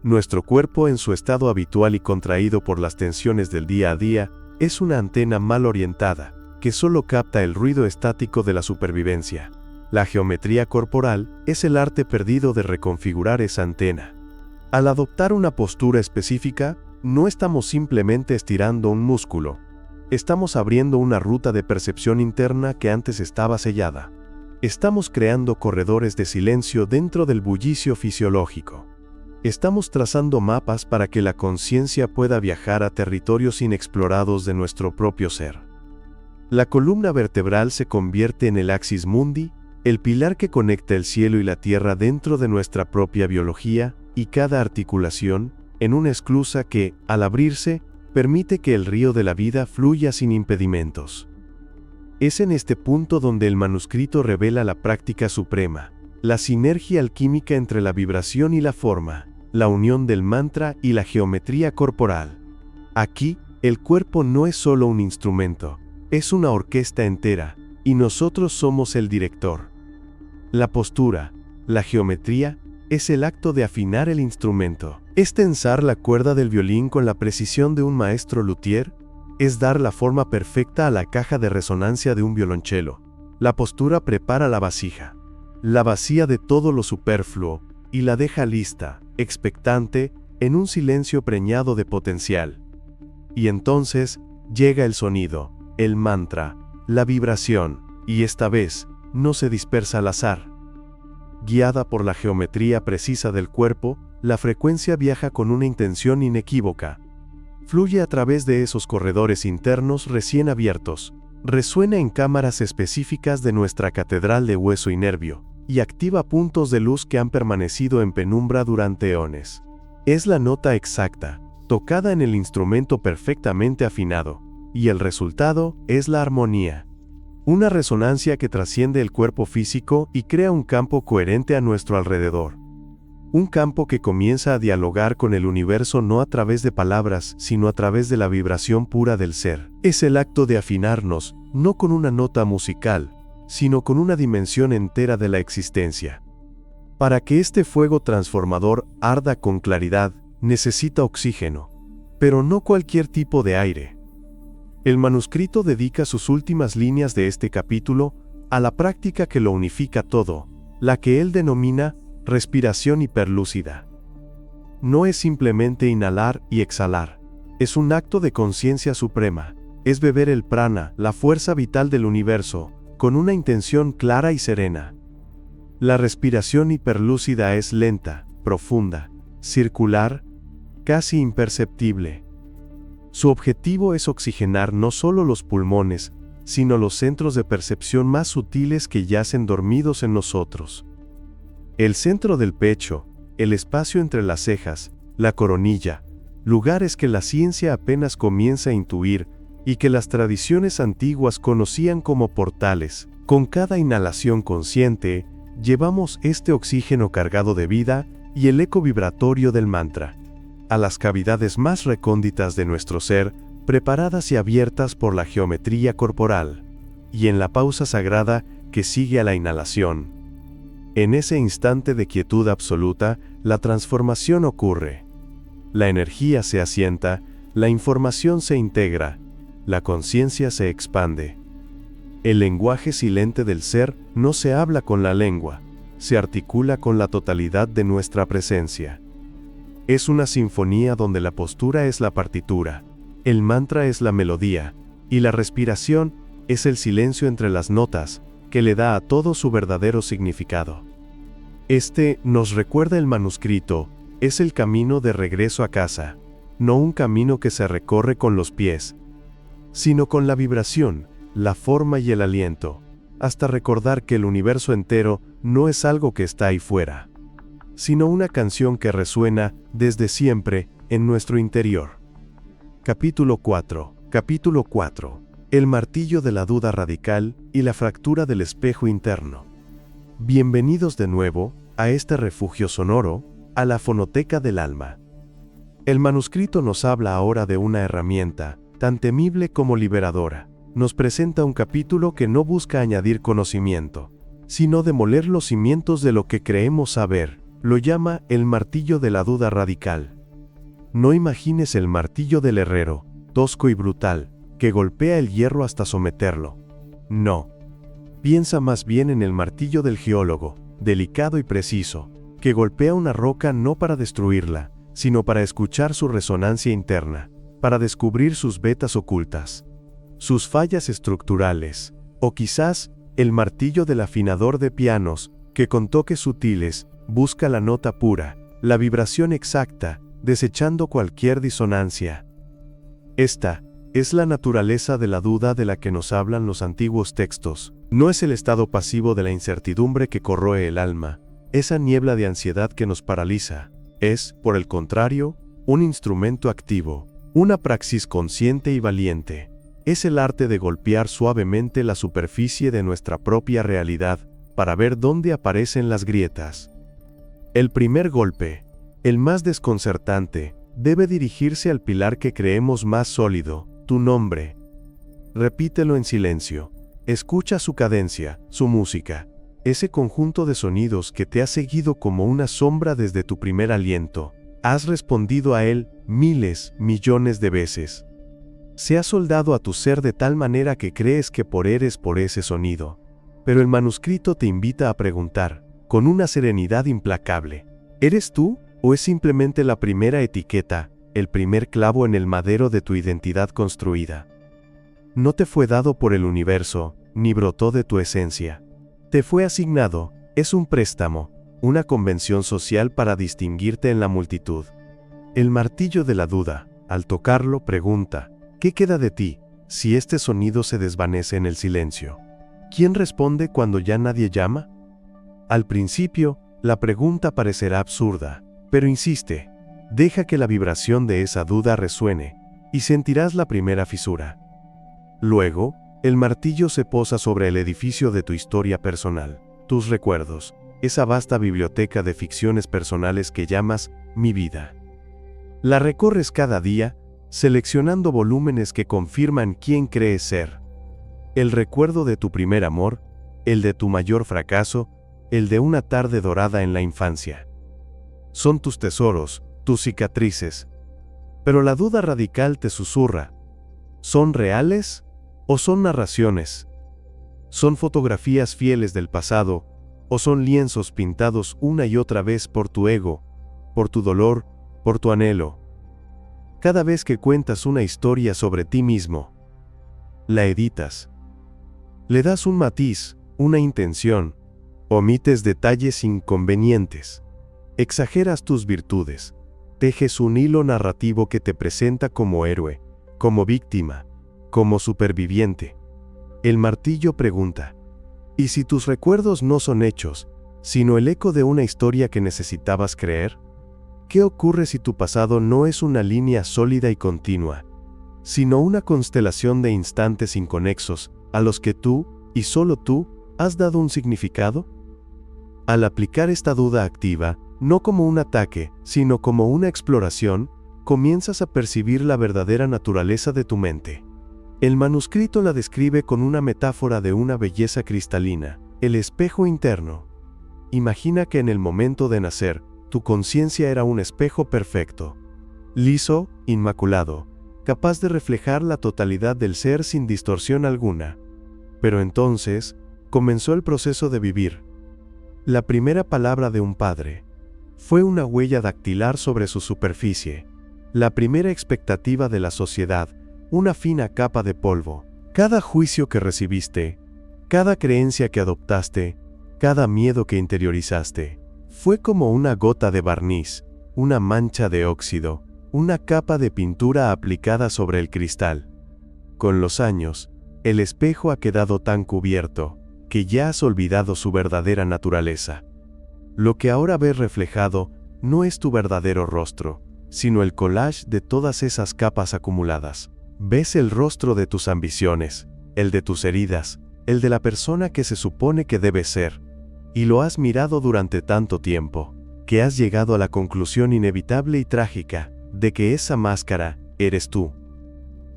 Nuestro cuerpo, en su estado habitual y contraído por las tensiones del día a día, es una antena mal orientada, que solo capta el ruido estático de la supervivencia. La geometría corporal es el arte perdido de reconfigurar esa antena. Al adoptar una postura específica, no estamos simplemente estirando un músculo. Estamos abriendo una ruta de percepción interna que antes estaba sellada. Estamos creando corredores de silencio dentro del bullicio fisiológico. Estamos trazando mapas para que la conciencia pueda viajar a territorios inexplorados de nuestro propio ser. La columna vertebral se convierte en el axis mundi, el pilar que conecta el cielo y la tierra dentro de nuestra propia biología, y cada articulación, en una esclusa que, al abrirse, permite que el río de la vida fluya sin impedimentos. Es en este punto donde el manuscrito revela la práctica suprema, la sinergia alquímica entre la vibración y la forma, la unión del mantra y la geometría corporal. Aquí, el cuerpo no es solo un instrumento, es una orquesta entera, y nosotros somos el director. La postura, la geometría, es el acto de afinar el instrumento. Es tensar la cuerda del violín con la precisión de un maestro luthier, es dar la forma perfecta a la caja de resonancia de un violonchelo. La postura prepara la vasija, la vacía de todo lo superfluo, y la deja lista, expectante, en un silencio preñado de potencial. Y entonces, llega el sonido, el mantra, la vibración, y esta vez, no se dispersa al azar. Guiada por la geometría precisa del cuerpo, la frecuencia viaja con una intención inequívoca. Fluye a través de esos corredores internos recién abiertos, resuena en cámaras específicas de nuestra catedral de hueso y nervio, y activa puntos de luz que han permanecido en penumbra durante eones. Es la nota exacta, tocada en el instrumento perfectamente afinado, y el resultado es la armonía. Una resonancia que trasciende el cuerpo físico y crea un campo coherente a nuestro alrededor. Un campo que comienza a dialogar con el universo no a través de palabras, sino a través de la vibración pura del ser. Es el acto de afinarnos, no con una nota musical, sino con una dimensión entera de la existencia. Para que este fuego transformador arda con claridad, necesita oxígeno, pero no cualquier tipo de aire. El manuscrito dedica sus últimas líneas de este capítulo a la práctica que lo unifica todo, la que él denomina respiración hiperlúcida. No es simplemente inhalar y exhalar, es un acto de conciencia suprema, es beber el prana, la fuerza vital del universo, con una intención clara y serena. La respiración hiperlúcida es lenta, profunda, circular, casi imperceptible. Su objetivo es oxigenar no solo los pulmones, sino los centros de percepción más sutiles que yacen dormidos en nosotros. El centro del pecho, el espacio entre las cejas, la coronilla, lugares que la ciencia apenas comienza a intuir y que las tradiciones antiguas conocían como portales. Con cada inhalación consciente, llevamos este oxígeno cargado de vida y el eco vibratorio del mantra a las cavidades más recónditas de nuestro ser, preparadas y abiertas por la geometría corporal, y en la pausa sagrada que sigue a la inhalación. En ese instante de quietud absoluta, la transformación ocurre. La energía se asienta, la información se integra, la conciencia se expande. El lenguaje silente del ser no se habla con la lengua, se articula con la totalidad de nuestra presencia. Es una sinfonía donde la postura es la partitura, el mantra es la melodía, y la respiración es el silencio entre las notas, que le da a todo su verdadero significado. Nos recuerda el manuscrito, es el camino de regreso a casa, no un camino que se recorre con los pies, sino con la vibración, la forma y el aliento, hasta recordar que el universo entero no es algo que está ahí fuera, sino una canción que resuena desde siempre en nuestro interior. Capítulo 4. El martillo de la duda radical y la fractura del espejo interno. Bienvenidos de nuevo a este refugio sonoro, a la fonoteca del alma. El manuscrito nos habla ahora de una herramienta, tan temible como liberadora. Nos presenta un capítulo que no busca añadir conocimiento, sino demoler los cimientos de lo que creemos saber, Lo llama el martillo de la duda radical. No imagines el martillo del herrero, tosco y brutal, que golpea el hierro hasta someterlo. No. Piensa más bien en el martillo del geólogo, delicado y preciso, que golpea una roca no para destruirla, sino para escuchar su resonancia interna, para descubrir sus vetas ocultas, sus fallas estructurales, o quizás el martillo del afinador de pianos, que con toques sutiles busca la nota pura, la vibración exacta, desechando cualquier disonancia. Esta es la naturaleza de la duda de la que nos hablan los antiguos textos. No es el estado pasivo de la incertidumbre que corroe el alma, esa niebla de ansiedad que nos paraliza. Es, por el contrario, un instrumento activo, una praxis consciente y valiente. Es el arte de golpear suavemente la superficie de nuestra propia realidad para ver dónde aparecen las grietas. El primer golpe, el más desconcertante, debe dirigirse al pilar que creemos más sólido, tu nombre. Repítelo en silencio. Escucha su cadencia, su música, ese conjunto de sonidos que te ha seguido como una sombra desde tu primer aliento. Has respondido a él miles, millones de veces. Se ha soldado a tu ser de tal manera que crees que eres por ese sonido. Pero el manuscrito te invita a preguntar, con una serenidad implacable, ¿eres tú o es simplemente la primera etiqueta, el primer clavo en el madero de tu identidad construida? No te fue dado por el universo, ni brotó de tu esencia. Te fue asignado, es un préstamo, una convención social para distinguirte en la multitud. El martillo de la duda, al tocarlo, pregunta, ¿qué queda de ti, si este sonido se desvanece en el silencio? ¿Quién responde cuando ya nadie llama? Al principio, la pregunta parecerá absurda, pero insiste, deja que la vibración de esa duda resuene, y sentirás la primera fisura. Luego, el martillo se posa sobre el edificio de tu historia personal, tus recuerdos, esa vasta biblioteca de ficciones personales que llamas mi vida. La recorres cada día, seleccionando volúmenes que confirman quién crees ser. El recuerdo de tu primer amor, el de tu mayor fracaso, el de una tarde dorada en la infancia. Son tus tesoros, tus cicatrices. Pero la duda radical te susurra, ¿son reales o son narraciones? ¿Son fotografías fieles del pasado o son lienzos pintados una y otra vez por tu ego, por tu dolor, por tu anhelo? Cada vez que cuentas una historia sobre ti mismo, la editas. Le das un matiz, una intención, omites detalles inconvenientes, exageras tus virtudes, tejes un hilo narrativo que te presenta como héroe, como víctima, como superviviente. El martillo pregunta, ¿y si tus recuerdos no son hechos, sino el eco de una historia que necesitabas creer? ¿Qué ocurre si tu pasado no es una línea sólida y continua, sino una constelación de instantes inconexos a los que tú, y solo tú, has dado un significado? Al aplicar esta duda activa, no como un ataque, sino como una exploración, comienzas a percibir la verdadera naturaleza de tu mente. El manuscrito la describe con una metáfora de una belleza cristalina, el espejo interno. Imagina que en el momento de nacer, tu conciencia era un espejo perfecto, liso, inmaculado, capaz de reflejar la totalidad del ser sin distorsión alguna. Pero entonces, comenzó el proceso de vivir. La primera palabra de un padre fue una huella dactilar sobre su superficie. La primera expectativa de la sociedad, una fina capa de polvo. Cada juicio que recibiste, cada creencia que adoptaste, cada miedo que interiorizaste, fue como una gota de barniz, una mancha de óxido, una capa de pintura aplicada sobre el cristal. Con los años, el espejo ha quedado tan cubierto, que ya has olvidado su verdadera naturaleza. Lo que ahora ves reflejado no es tu verdadero rostro, sino el collage de todas esas capas acumuladas. Ves el rostro de tus ambiciones, el de tus heridas, el de la persona que se supone que debes ser. Y lo has mirado durante tanto tiempo, que has llegado a la conclusión inevitable y trágica, de que esa máscara, eres tú.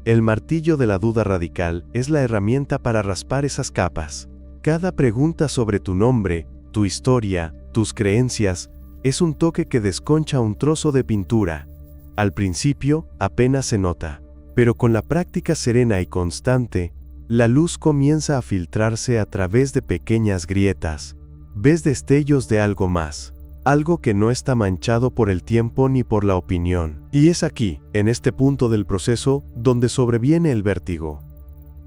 El martillo de la duda radical es la herramienta para raspar esas capas. Cada pregunta sobre tu nombre, tu historia, tus creencias, Es un toque que desconcha un trozo de pintura. Al principio, apenas se nota, pero con la práctica serena y constante, la luz comienza a filtrarse a través de pequeñas grietas. Ves destellos de algo más, algo que no está manchado por el tiempo ni por la opinión. Y es aquí, en este punto del proceso, donde sobreviene el vértigo.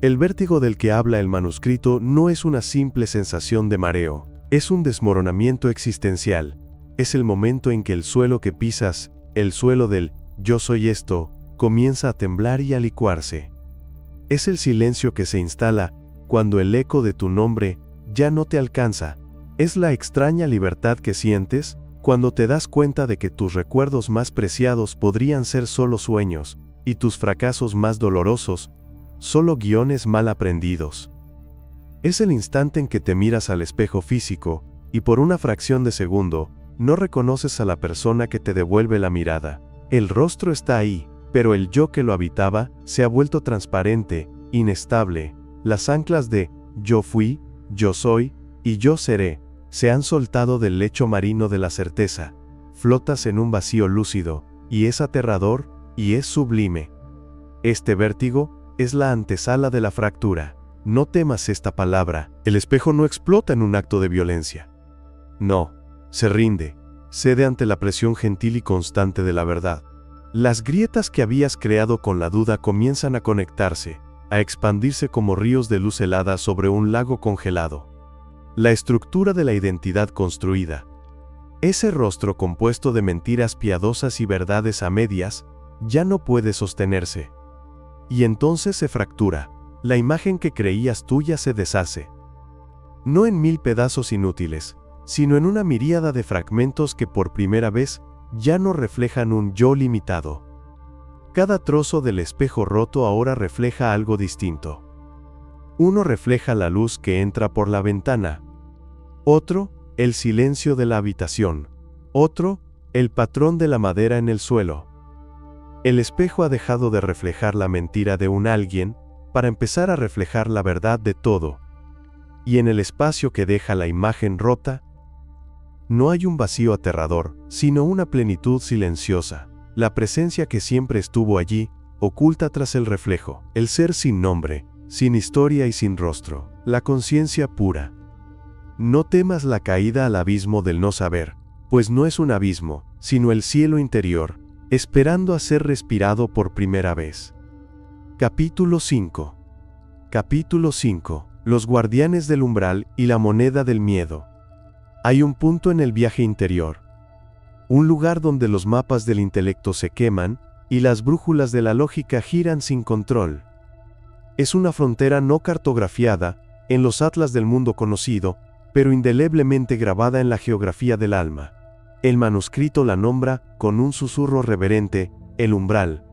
El vértigo del que habla el manuscrito no es una simple sensación de mareo, es un desmoronamiento existencial. Es el momento en que el suelo que pisas, el suelo del «yo soy esto», comienza a temblar y a licuarse. Es el silencio que se instala cuando el eco de tu nombre ya no te alcanza. Es la extraña libertad que sientes cuando te das cuenta de que tus recuerdos más preciados podrían ser solo sueños, y tus fracasos más dolorosos, solo guiones mal aprendidos. Es el instante en que te miras al espejo físico, y por una fracción de segundo, no reconoces a la persona que te devuelve la mirada. El rostro está ahí, pero el yo que lo habitaba se ha vuelto transparente, inestable. Las anclas de yo fui, yo soy y yo seré se han soltado del lecho marino de la certeza. Flotas en un vacío lúcido, y es aterrador, y es sublime. Este vértigo es la antesala de la fractura. No temas esta palabra. El espejo no explota en un acto de violencia. No, se rinde, cede ante la presión gentil y constante de la verdad. Las grietas que habías creado con la duda comienzan a conectarse, a expandirse como ríos de luz helada sobre un lago congelado. La estructura de la identidad construida. Ese rostro compuesto de mentiras piadosas y verdades a medias, ya no puede sostenerse. Y entonces se fractura. La imagen que creías tuya se deshace. No en 1000 pedazos inútiles, sino en una miríada de fragmentos que por primera vez ya no reflejan un yo limitado. Cada trozo del espejo roto ahora refleja algo distinto. Uno refleja la luz que entra por la ventana. Otro, el silencio de la habitación. Otro, el patrón de la madera en el suelo. El espejo ha dejado de reflejar la mentira de un alguien para empezar a reflejar la verdad de todo. Y en el espacio que deja la imagen rota, no hay un vacío aterrador, sino una plenitud silenciosa. La presencia que siempre estuvo allí, oculta tras el reflejo. El ser sin nombre, sin historia y sin rostro. La conciencia pura. No temas la caída al abismo del no saber, pues no es un abismo, sino el cielo interior, esperando a ser respirado por primera vez. Capítulo 5. Capítulo 5. Los guardianes del umbral y la moneda del miedo. Hay un punto en el viaje interior. Un lugar donde los mapas del intelecto se queman y las brújulas de la lógica giran sin control. Es una frontera no cartografiada en los atlas del mundo conocido, pero indeleblemente grabada en la geografía del alma. El manuscrito la nombra, con un susurro reverente, el umbral.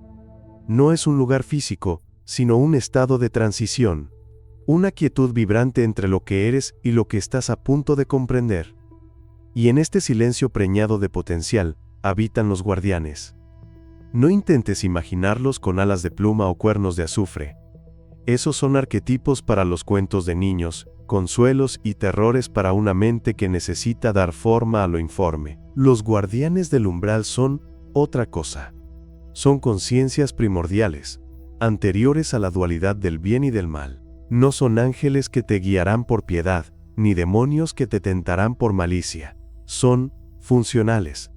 No es un lugar físico, sino un estado de transición. Una quietud vibrante entre lo que eres y lo que estás a punto de comprender. Y en este silencio preñado de potencial, habitan los guardianes. No intentes imaginarlos con alas de pluma o cuernos de azufre. Esos son arquetipos para los cuentos de niños, consuelos y terrores para una mente que necesita dar forma a lo informe. Los guardianes del umbral son otra cosa. Son conciencias primordiales, anteriores a la dualidad del bien y del mal. No son ángeles que te guiarán por piedad, ni demonios que te tentarán por malicia. Son funcionales,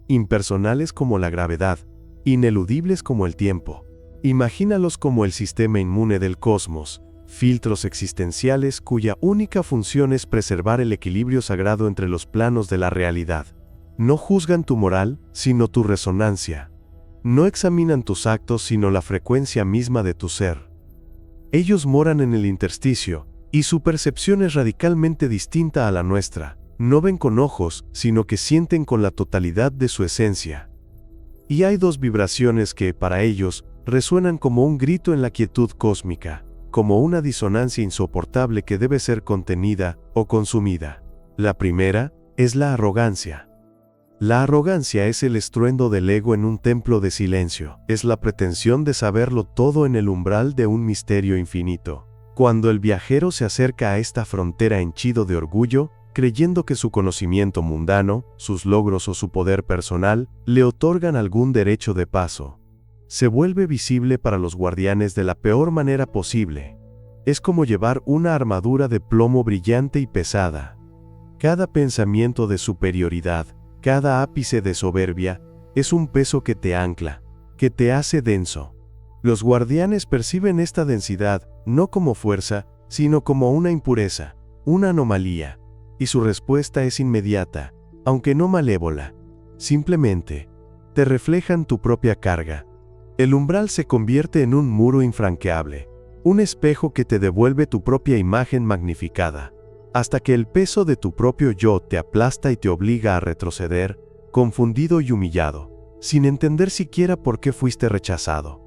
impersonales como la gravedad, ineludibles como el tiempo. Imagínalos como el sistema inmune del cosmos, filtros existenciales cuya única función es preservar el equilibrio sagrado entre los planos de la realidad. No juzgan tu moral, sino tu resonancia. No examinan tus actos, sino la frecuencia misma de tu ser. Ellos moran en el intersticio, y su percepción es radicalmente distinta a la nuestra. No ven con ojos, sino que sienten con la totalidad de su esencia. Y hay dos vibraciones que, para ellos, resuenan como un grito en la quietud cósmica, como una disonancia insoportable que debe ser contenida o consumida. La primera es la arrogancia. La arrogancia es el estruendo del ego en un templo de silencio. Es la pretensión de saberlo todo en el umbral de un misterio infinito. Cuando el viajero se acerca a esta frontera henchido de orgullo, creyendo que su conocimiento mundano, sus logros o su poder personal, le otorgan algún derecho de paso. Se vuelve visible para los guardianes de la peor manera posible. Es como llevar una armadura de plomo brillante y pesada. Cada pensamiento de superioridad, cada ápice de soberbia, es un peso que te ancla, que te hace denso. Los guardianes perciben esta densidad no como fuerza, sino como una impureza, una anomalía, y su respuesta es inmediata, aunque no malévola. Simplemente, te reflejan tu propia carga. El umbral se convierte en un muro infranqueable, un espejo que te devuelve tu propia imagen magnificada, hasta que el peso de tu propio yo te aplasta y te obliga a retroceder, confundido y humillado, sin entender siquiera por qué fuiste rechazado.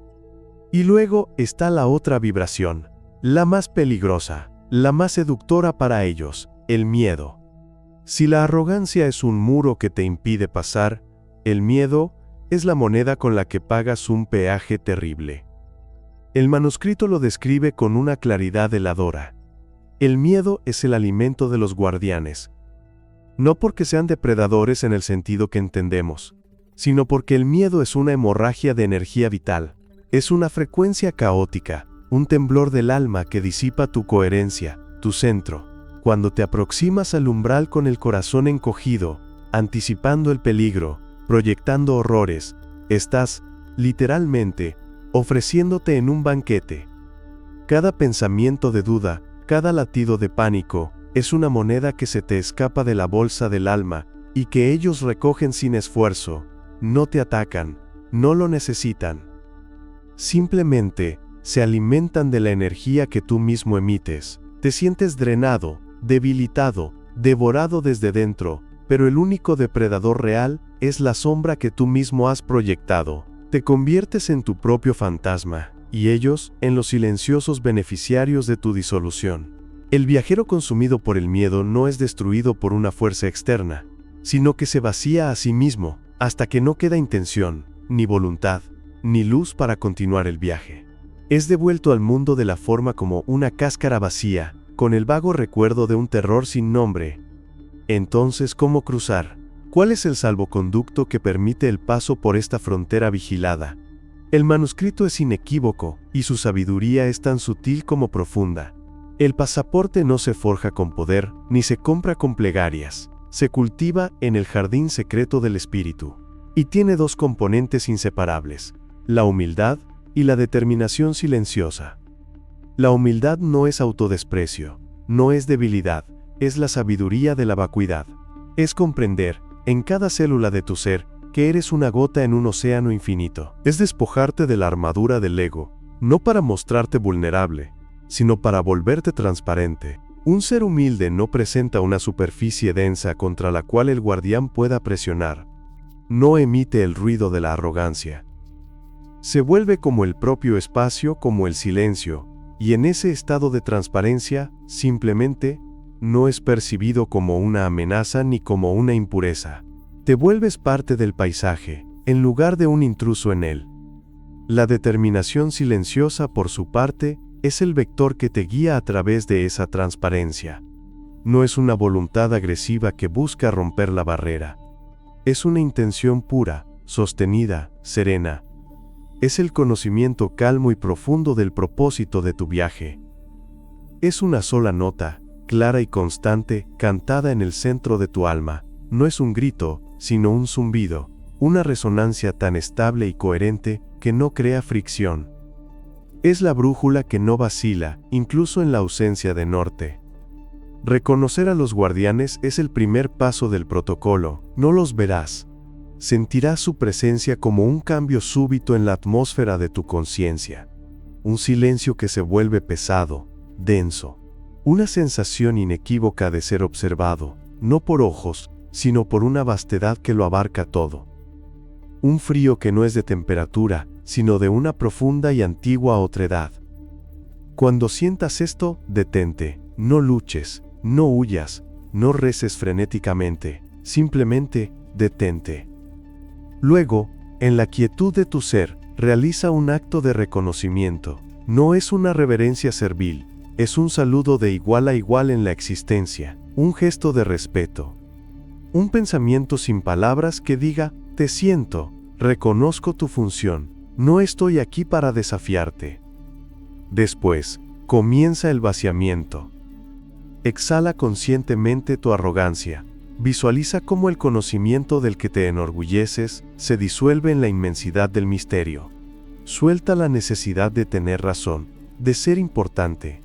Y luego está la otra vibración, la más peligrosa, la más seductora para ellos, el miedo. Si la arrogancia es un muro que te impide pasar, el miedo es la moneda con la que pagas un peaje terrible. El manuscrito lo describe con una claridad heladora. El miedo es el alimento de los guardianes. No porque sean depredadores en el sentido que entendemos, sino porque el miedo es una hemorragia de energía vital. Es una frecuencia caótica, un temblor del alma que disipa tu coherencia, tu centro. Cuando te aproximas al umbral con el corazón encogido, anticipando el peligro, proyectando horrores, estás, literalmente, ofreciéndote en un banquete. Cada pensamiento de duda, cada latido de pánico, es una moneda que se te escapa de la bolsa del alma y que ellos recogen sin esfuerzo. No te atacan, no lo necesitan. Simplemente, se alimentan de la energía que tú mismo emites. Te sientes drenado, debilitado, devorado desde dentro, pero el único depredador real es la sombra que tú mismo has proyectado. Te conviertes en tu propio fantasma, y ellos en los silenciosos beneficiarios de tu disolución. El viajero consumido por el miedo no es destruido por una fuerza externa, sino que se vacía a sí mismo, hasta que no queda intención, ni voluntad, ni luz para continuar el viaje. Es devuelto al mundo de la forma como una cáscara vacía, con el vago recuerdo de un terror sin nombre. Entonces, ¿cómo cruzar? ¿Cuál es el salvoconducto que permite el paso por esta frontera vigilada? El manuscrito es inequívoco, y su sabiduría es tan sutil como profunda. El pasaporte no se forja con poder, ni se compra con plegarias. Se cultiva en el jardín secreto del espíritu. Y tiene dos componentes inseparables: la humildad y la determinación silenciosa. La humildad no es autodesprecio, no es debilidad, es la sabiduría de la vacuidad. Es comprender, en cada célula de tu ser, que eres una gota en un océano infinito. Es despojarte de la armadura del ego, no para mostrarte vulnerable, sino para volverte transparente. Un ser humilde no presenta una superficie densa contra la cual el guardián pueda presionar. No emite el ruido de la arrogancia. Se vuelve como el propio espacio, como el silencio, y en ese estado de transparencia, simplemente, no es percibido como una amenaza ni como una impureza. Te vuelves parte del paisaje, en lugar de un intruso en él. La determinación silenciosa, por su parte, es el vector que te guía a través de esa transparencia. No es una voluntad agresiva que busca romper la barrera. Es una intención pura, sostenida, serena. Es el conocimiento calmo y profundo del propósito de tu viaje. Es una sola nota, clara y constante, cantada en el centro de tu alma. No es un grito, sino un zumbido, una resonancia tan estable y coherente que no crea fricción. Es la brújula que no vacila, incluso en la ausencia de norte. Reconocer a los guardianes es el primer paso del protocolo. No los verás. Sentirás su presencia como un cambio súbito en la atmósfera de tu conciencia. Un silencio que se vuelve pesado, denso. Una sensación inequívoca de ser observado, no por ojos, sino por una vastedad que lo abarca todo. Un frío que no es de temperatura, sino de una profunda y antigua otredad. Cuando sientas esto, detente, no luches, no huyas, no reces frenéticamente, simplemente, detente. Luego, en la quietud de tu ser, realiza un acto de reconocimiento. No es una reverencia servil, es un saludo de igual a igual en la existencia. un gesto de respeto, un pensamiento sin palabras que diga, te siento, reconozco tu función, no estoy aquí para desafiarte. Después, comienza el vaciamiento. Exhala conscientemente tu arrogancia. Visualiza cómo el conocimiento del que te enorgulleces se disuelve en la inmensidad del misterio. Suelta la necesidad de tener razón, de ser importante.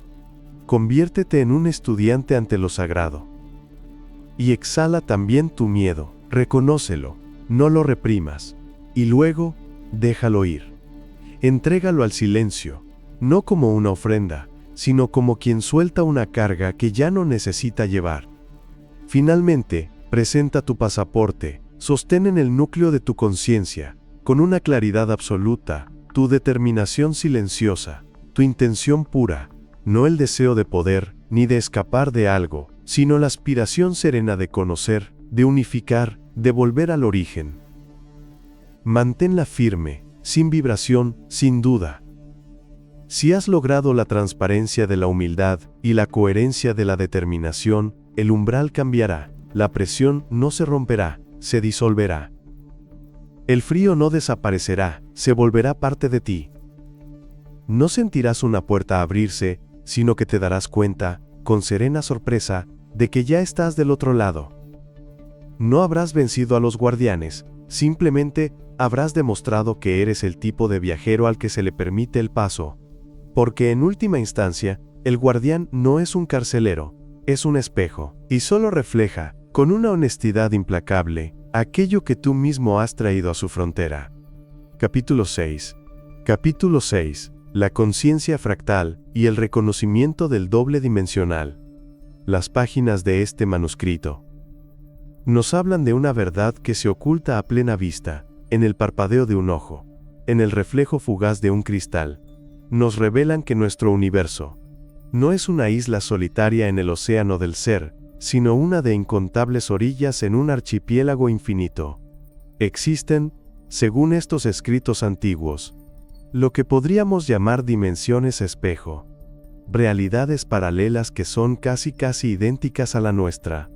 Conviértete en un estudiante ante lo sagrado. Y exhala también tu miedo, reconócelo, no lo reprimas, y luego, déjalo ir. Entrégalo al silencio, no como una ofrenda, sino como quien suelta una carga que ya no necesita llevar. Finalmente, presenta tu pasaporte, sostén en el núcleo de tu conciencia, con una claridad absoluta, tu determinación silenciosa, tu intención pura, no el deseo de poder, ni de escapar de algo, sino la aspiración serena de conocer, de unificar, de volver al origen. Manténla firme, sin vibración, sin duda. Si has logrado la transparencia de la humildad y la coherencia de la determinación, el umbral cambiará, la presión no se romperá, se disolverá. El frío no desaparecerá, se volverá parte de ti. No sentirás una puerta abrirse, sino que te darás cuenta, con serena sorpresa, de que ya estás del otro lado. No habrás vencido a los guardianes, simplemente habrás demostrado que eres el tipo de viajero al que se le permite el paso. Porque en última instancia, el guardián no es un carcelero, es un espejo, y solo refleja, con una honestidad implacable, aquello que tú mismo has traído a su frontera. Capítulo 6. Capítulo 6. La conciencia fractal y el reconocimiento del doble dimensional. Las páginas de este manuscrito nos hablan de una verdad que se oculta a plena vista, en el parpadeo de un ojo, en el reflejo fugaz de un cristal. Nos revelan que nuestro universo no es una isla solitaria en el océano del ser, sino una de incontables orillas en un archipiélago infinito. Existen, según estos escritos antiguos, lo que podríamos llamar dimensiones espejo, realidades paralelas que son casi idénticas a la nuestra.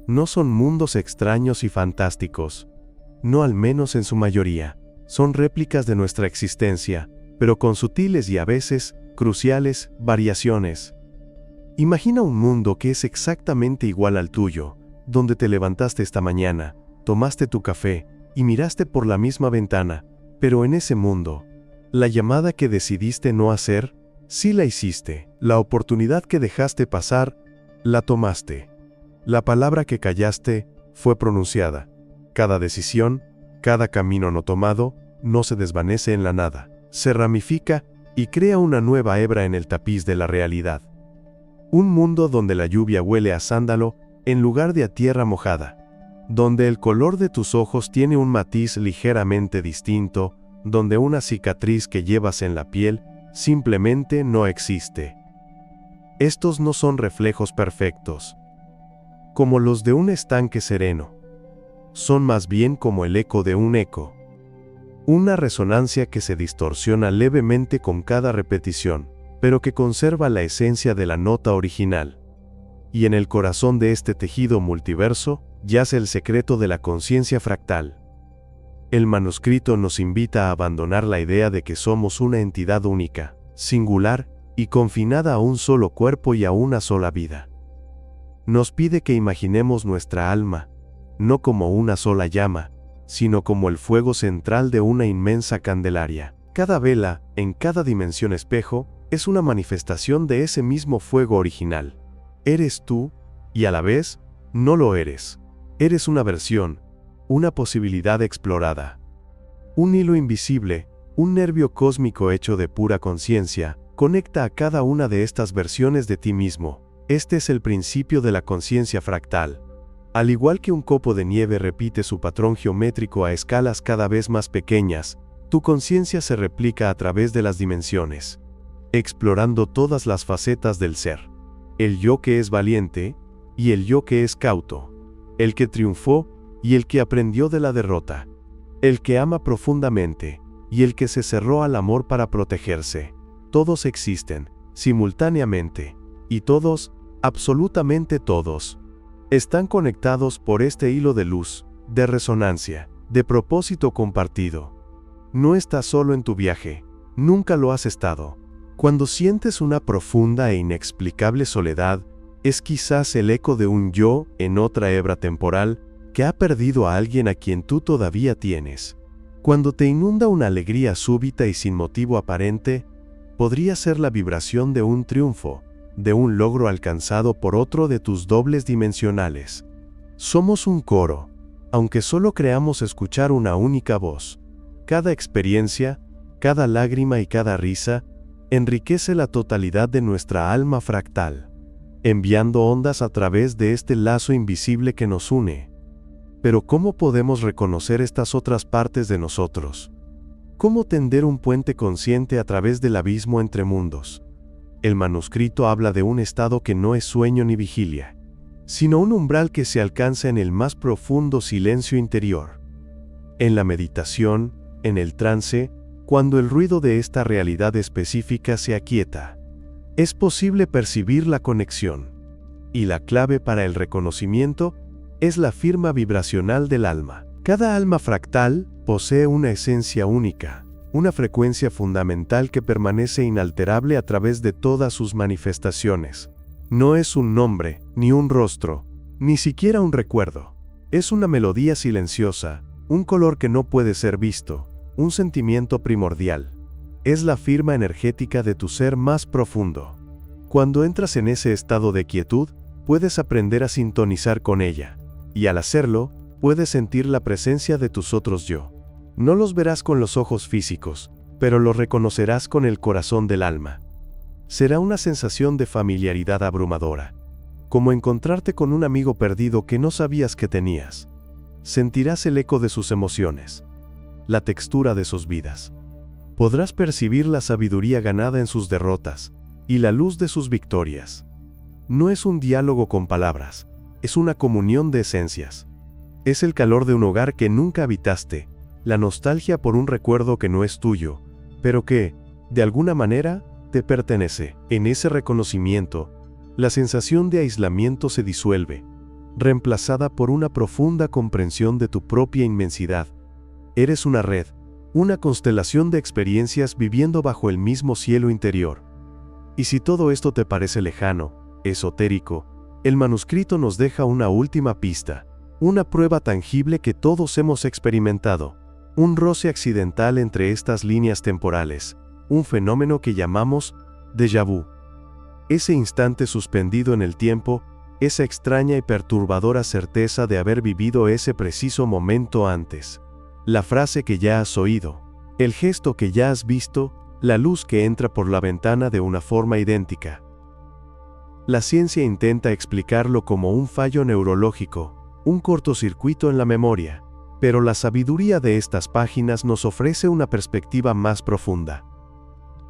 No son mundos extraños y fantásticos, no al menos en su mayoría, son réplicas de nuestra existencia, pero con sutiles y a veces, cruciales, variaciones. Imagina un mundo que es exactamente igual al tuyo, donde te levantaste esta mañana, tomaste tu café, y miraste por la misma ventana, pero en ese mundo, la llamada que decidiste no hacer, sí la hiciste, la oportunidad que dejaste pasar, la tomaste. La palabra que callaste, fue pronunciada. Cada decisión, cada camino no tomado, no se desvanece en la nada. Se ramifica y crea una nueva hebra en el tapiz de la realidad. Un mundo donde la lluvia huele a sándalo en lugar de a tierra mojada, donde el color de tus ojos tiene un matiz ligeramente distinto, donde una cicatriz que llevas en la piel simplemente no existe. Estos no son reflejos perfectos, como los de un estanque sereno. Son más bien como el eco de un eco. Una resonancia que se distorsiona levemente con cada repetición, pero que conserva la esencia de la nota original. Y en el corazón de este tejido multiverso, yace el secreto de la conciencia fractal. El manuscrito nos invita a abandonar la idea de que somos una entidad única, singular, y confinada a un solo cuerpo y a una sola vida. Nos pide que imaginemos nuestra alma, no como una sola llama, sino como el fuego central de una inmensa candelaria. Cada vela, en cada dimensión espejo, es una manifestación de ese mismo fuego original. Eres tú, y a la vez, no lo eres. Eres una versión, una posibilidad explorada. Un hilo invisible, un nervio cósmico hecho de pura conciencia, conecta a cada una de estas versiones de ti mismo. Este es el principio de la conciencia fractal. Al igual que un copo de nieve repite su patrón geométrico a escalas cada vez más pequeñas, tu conciencia se replica a través de las dimensiones, explorando todas las facetas del ser. El yo que es valiente, y el yo que es cauto. El que triunfó, y el que aprendió de la derrota. El que ama profundamente, y el que se cerró al amor para protegerse. Todos existen, simultáneamente, y todos, absolutamente todos, están conectados por este hilo de luz, de resonancia, de propósito compartido. No estás solo en tu viaje, nunca lo has estado. Cuando sientes una profunda e inexplicable soledad, es quizás el eco de un yo en otra hebra temporal que ha perdido a alguien a quien tú todavía tienes. Cuando te inunda una alegría súbita y sin motivo aparente, podría ser la vibración de un triunfo, de un logro alcanzado por otro de tus dobles dimensionales. Somos un coro, aunque solo creamos escuchar una única voz. Cada experiencia, cada lágrima y cada risa, enriquece la totalidad de nuestra alma fractal, enviando ondas a través de este lazo invisible que nos une. Pero ¿cómo podemos reconocer estas otras partes de nosotros? ¿Cómo tender un puente consciente a través del abismo entre mundos? El manuscrito habla de un estado que no es sueño ni vigilia, sino un umbral que se alcanza en el más profundo silencio interior. En la meditación, en el trance, cuando el ruido de esta realidad específica se aquieta, es posible percibir la conexión. Y la clave para el reconocimiento es la firma vibracional del alma. Cada alma fractal posee una esencia única, una frecuencia fundamental que permanece inalterable a través de todas sus manifestaciones. No es un nombre, ni un rostro, ni siquiera un recuerdo. Es una melodía silenciosa, un color que no puede ser visto, un sentimiento primordial. Es la firma energética de tu ser más profundo. Cuando entras en ese estado de quietud, puedes aprender a sintonizar con ella. Y al hacerlo, puedes sentir la presencia de tus otros yo. No los verás con los ojos físicos, pero los reconocerás con el corazón del alma. Será una sensación de familiaridad abrumadora, como encontrarte con un amigo perdido que no sabías que tenías. Sentirás el eco de sus emociones, la textura de sus vidas. Podrás percibir la sabiduría ganada en sus derrotas y la luz de sus victorias. No es un diálogo con palabras, es una comunión de esencias. Es el calor de un hogar que nunca habitaste, la nostalgia por un recuerdo que no es tuyo, pero que, de alguna manera, te pertenece. En ese reconocimiento, la sensación de aislamiento se disuelve, reemplazada por una profunda comprensión de tu propia inmensidad. Eres una red, una constelación de experiencias viviendo bajo el mismo cielo interior. Y si todo esto te parece lejano, esotérico, el manuscrito nos deja una última pista, una prueba tangible que todos hemos experimentado, un roce accidental entre estas líneas temporales, un fenómeno que llamamos déjà vu. Ese instante suspendido en el tiempo, esa extraña y perturbadora certeza de haber vivido ese preciso momento antes. La frase que ya has oído, el gesto que ya has visto, la luz que entra por la ventana de una forma idéntica. La ciencia intenta explicarlo como un fallo neurológico, un cortocircuito en la memoria, pero la sabiduría de estas páginas nos ofrece una perspectiva más profunda.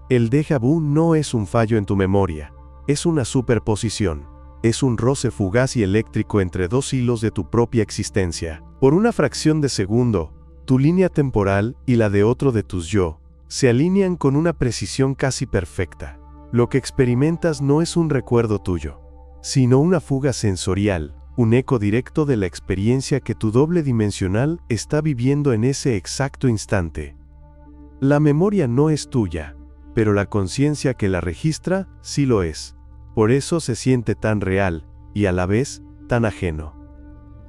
El déjà vu no es un fallo en tu memoria, es una superposición, es un roce fugaz y eléctrico entre dos hilos de tu propia existencia. Por una fracción de segundo, tu línea temporal y la de otro de tus yo se alinean con una precisión casi perfecta. Lo que experimentas no es un recuerdo tuyo, sino una fuga sensorial, un eco directo de la experiencia que tu doble dimensional está viviendo en ese exacto instante. La memoria no es tuya, pero la conciencia que la registra sí lo es. Por eso se siente tan real, y a la vez, tan ajeno.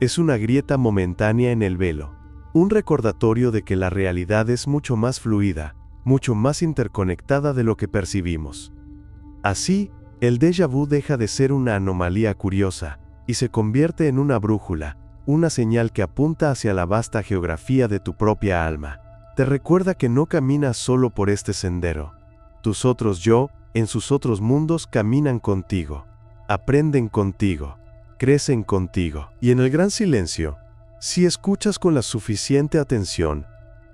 Es una grieta momentánea en el velo, un recordatorio de que la realidad es mucho más fluida, mucho más interconectada de lo que percibimos. Así, el déjà vu deja de ser una anomalía curiosa, y se convierte en una brújula, una señal que apunta hacia la vasta geografía de tu propia alma. Te recuerda que no caminas solo por este sendero. Tus otros yo, en sus otros mundos, caminan contigo, aprenden contigo, crecen contigo. Y en el gran silencio, si escuchas con la suficiente atención,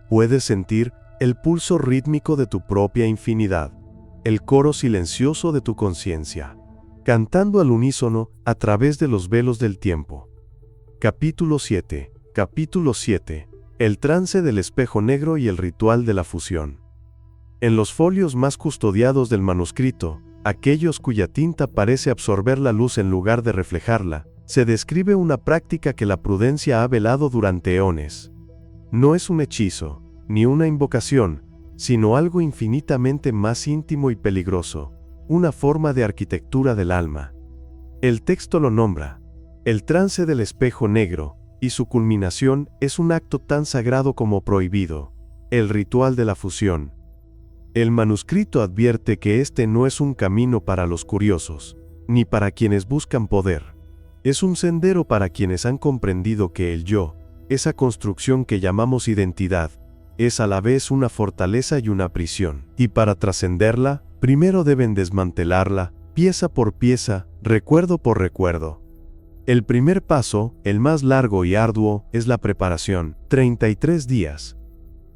puedes sentir el pulso rítmico de tu propia infinidad, el coro silencioso de tu conciencia, cantando al unísono a través de los velos del tiempo. Capítulo 7. Capítulo 7. El trance del espejo negro y el ritual de la fusión. En los folios más custodiados del manuscrito, aquellos cuya tinta parece absorber la luz en lugar de reflejarla, se describe una práctica que la prudencia ha velado durante eones. No es un hechizo, ni una invocación, sino algo infinitamente más íntimo y peligroso, una forma de arquitectura del alma. El texto lo nombra, el trance del espejo negro, y su culminación es un acto tan sagrado como prohibido, el ritual de la fusión. El manuscrito advierte que este no es un camino para los curiosos, ni para quienes buscan poder. Es un sendero para quienes han comprendido que el yo, esa construcción que llamamos identidad, es a la vez una fortaleza y una prisión. Y para trascenderla, primero deben desmantelarla, pieza por pieza, recuerdo por recuerdo. El primer paso, el más largo y arduo, es la preparación, 33 días.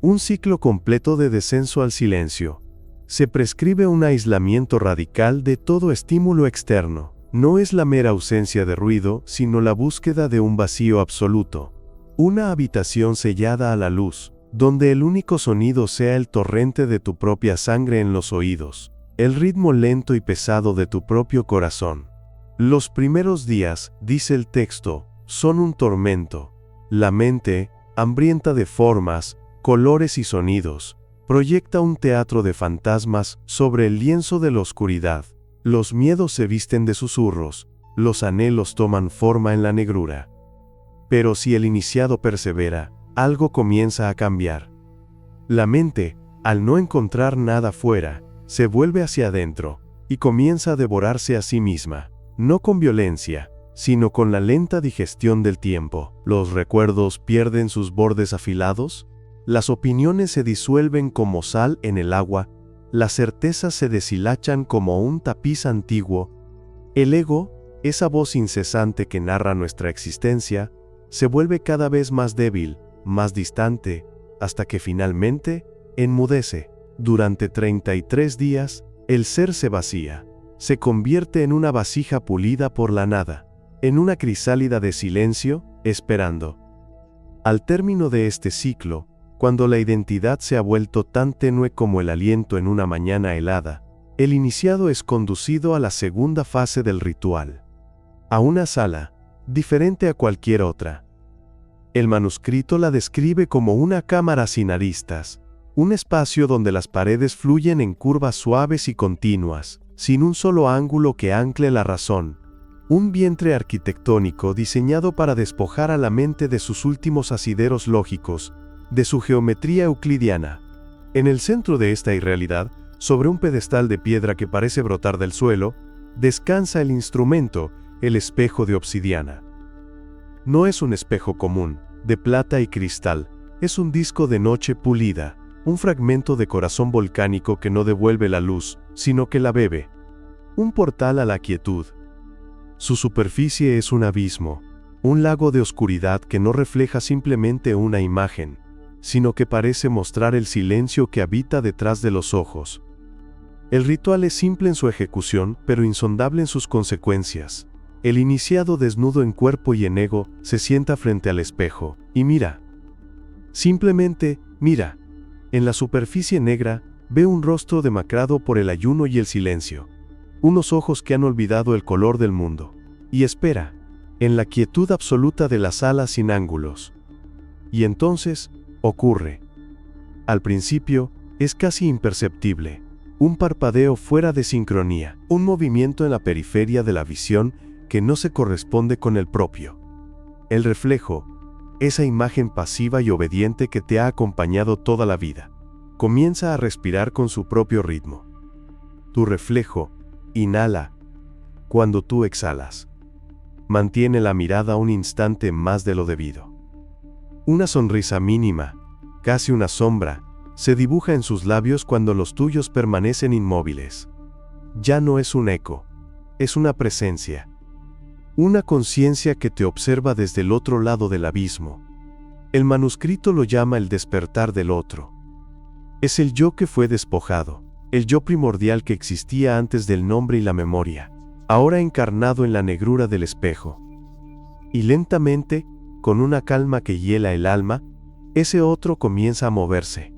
Un ciclo completo de descenso al silencio. Se prescribe un aislamiento radical de todo estímulo externo. No es la mera ausencia de ruido, sino la búsqueda de un vacío absoluto. Una habitación sellada a la luz, donde el único sonido sea el torrente de tu propia sangre en los oídos, el ritmo lento y pesado de tu propio corazón. Los primeros días, dice el texto, son un tormento. La mente, hambrienta de formas, colores y sonidos, proyecta un teatro de fantasmas sobre el lienzo de la oscuridad. Los miedos se visten de susurros, los anhelos toman forma en la negrura. Pero si el iniciado persevera, algo comienza a cambiar. La mente, al no encontrar nada fuera, se vuelve hacia adentro, y comienza a devorarse a sí misma, no con violencia, sino con la lenta digestión del tiempo. Los recuerdos pierden sus bordes afilados, las opiniones se disuelven como sal en el agua, las certezas se deshilachan como un tapiz antiguo. El ego, esa voz incesante que narra nuestra existencia, se vuelve cada vez más débil, más distante, hasta que finalmente enmudece. Durante 33 días, el ser se vacía, se convierte en una vasija pulida por la nada, en una crisálida de silencio, esperando. Al término de este ciclo, cuando la identidad se ha vuelto tan tenue como el aliento en una mañana helada, el iniciado es conducido a la segunda fase del ritual. A una sala, diferente a cualquier otra. El manuscrito la describe como una cámara sin aristas, un espacio donde las paredes fluyen en curvas suaves y continuas, sin un solo ángulo que ancle la razón. Un vientre arquitectónico diseñado para despojar a la mente de sus últimos asideros lógicos, de su geometría euclidiana. En el centro de esta irrealidad, sobre un pedestal de piedra que parece brotar del suelo, descansa el instrumento, el espejo de obsidiana. No es un espejo común, de plata y cristal, es un disco de noche pulida, un fragmento de corazón volcánico que no devuelve la luz, sino que la bebe. Un portal a la quietud. Su superficie es un abismo, un lago de oscuridad que no refleja simplemente una imagen, sino que parece mostrar el silencio que habita detrás de los ojos. El ritual es simple en su ejecución, pero insondable en sus consecuencias. El iniciado, desnudo en cuerpo y en ego, se sienta frente al espejo, y mira. Simplemente, mira. En la superficie negra, ve un rostro demacrado por el ayuno y el silencio. Unos ojos que han olvidado el color del mundo. Y espera, en la quietud absoluta de la sala sin ángulos. Y entonces, ocurre. Al principio, es casi imperceptible. Un parpadeo fuera de sincronía, un movimiento en la periferia de la visión que no se corresponde con el propio. El reflejo, esa imagen pasiva y obediente que te ha acompañado toda la vida, comienza a respirar con su propio ritmo. Tu reflejo inhala cuando tú exhalas. Mantiene la mirada un instante más de lo debido. Una sonrisa mínima, casi una sombra, se dibuja en sus labios cuando los tuyos permanecen inmóviles. Ya no es un eco, es una presencia. Una conciencia que te observa desde el otro lado del abismo. El manuscrito lo llama el despertar del otro. Es el yo que fue despojado, el yo primordial que existía antes del nombre y la memoria, ahora encarnado en la negrura del espejo. Y lentamente, con una calma que hiela el alma, ese otro comienza a moverse.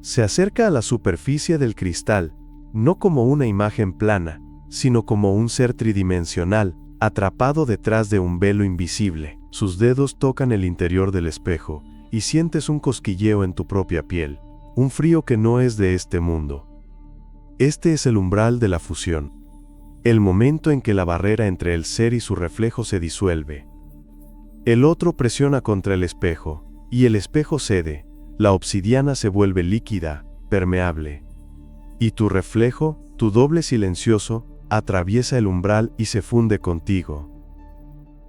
Se acerca a la superficie del cristal, no como una imagen plana, sino como un ser tridimensional, atrapado detrás de un velo invisible. Sus dedos tocan el interior del espejo, y sientes un cosquilleo en tu propia piel, un frío que no es de este mundo. Este es el umbral de la fusión, el momento en que la barrera entre el ser y su reflejo se disuelve. El otro presiona contra el espejo, y el espejo cede, la obsidiana se vuelve líquida, permeable. Y tu reflejo, tu doble silencioso, atraviesa el umbral y se funde contigo.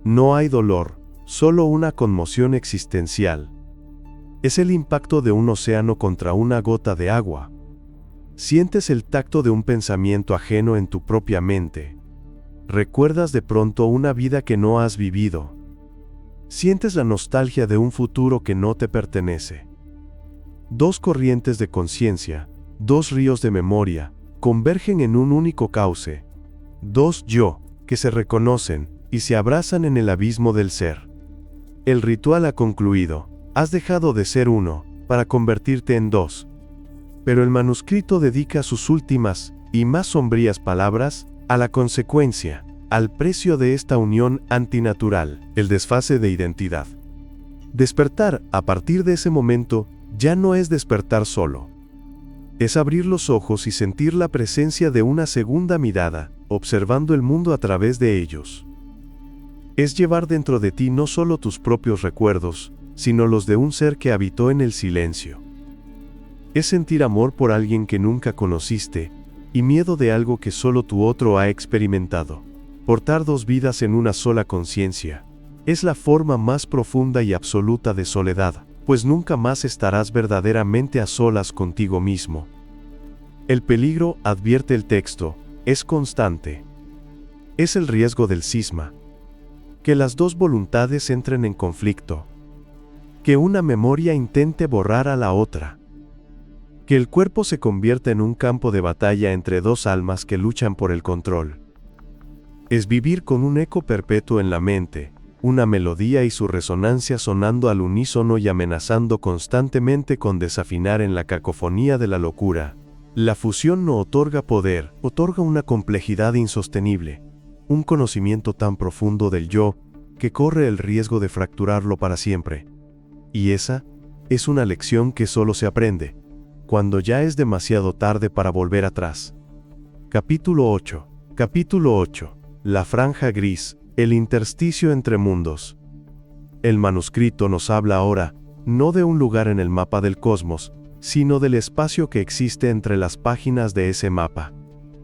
No hay dolor, solo una conmoción existencial. Es el impacto de un océano contra una gota de agua. Sientes el tacto de un pensamiento ajeno en tu propia mente. Recuerdas de pronto una vida que no has vivido. Sientes la nostalgia de un futuro que no te pertenece. Dos corrientes de conciencia, dos ríos de memoria, convergen en un único cauce. Dos yo, que se reconocen y se abrazan en el abismo del ser. El ritual ha concluido. Has dejado de ser uno, para convertirte en dos. Pero el manuscrito dedica sus últimas, y más sombrías palabras, a la consecuencia, al precio de esta unión antinatural, el desfase de identidad. Despertar, a partir de ese momento, ya no es despertar solo. Es abrir los ojos y sentir la presencia de una segunda mirada, observando el mundo a través de ellos. Es llevar dentro de ti no solo tus propios recuerdos, sino los de un ser que habitó en el silencio. Es sentir amor por alguien que nunca conociste, y miedo de algo que solo tu otro ha experimentado. Portar dos vidas en una sola conciencia. Es la forma más profunda y absoluta de soledad, pues nunca más estarás verdaderamente a solas contigo mismo. El peligro, advierte el texto, es constante. Es el riesgo del cisma. Que las dos voluntades entren en conflicto. Que una memoria intente borrar a la otra. Que el cuerpo se convierta en un campo de batalla entre dos almas que luchan por el control. Es vivir con un eco perpetuo en la mente, una melodía y su resonancia sonando al unísono y amenazando constantemente con desafinar en la cacofonía de la locura. La fusión no otorga poder, otorga una complejidad insostenible, un conocimiento tan profundo del yo, que corre el riesgo de fracturarlo para siempre. Y esa es una lección que solo se aprende cuando ya es demasiado tarde para volver atrás. Capítulo 8. Capítulo 8. La franja gris, el intersticio entre mundos. El manuscrito nos habla ahora, no de un lugar en el mapa del cosmos, sino del espacio que existe entre las páginas de ese mapa.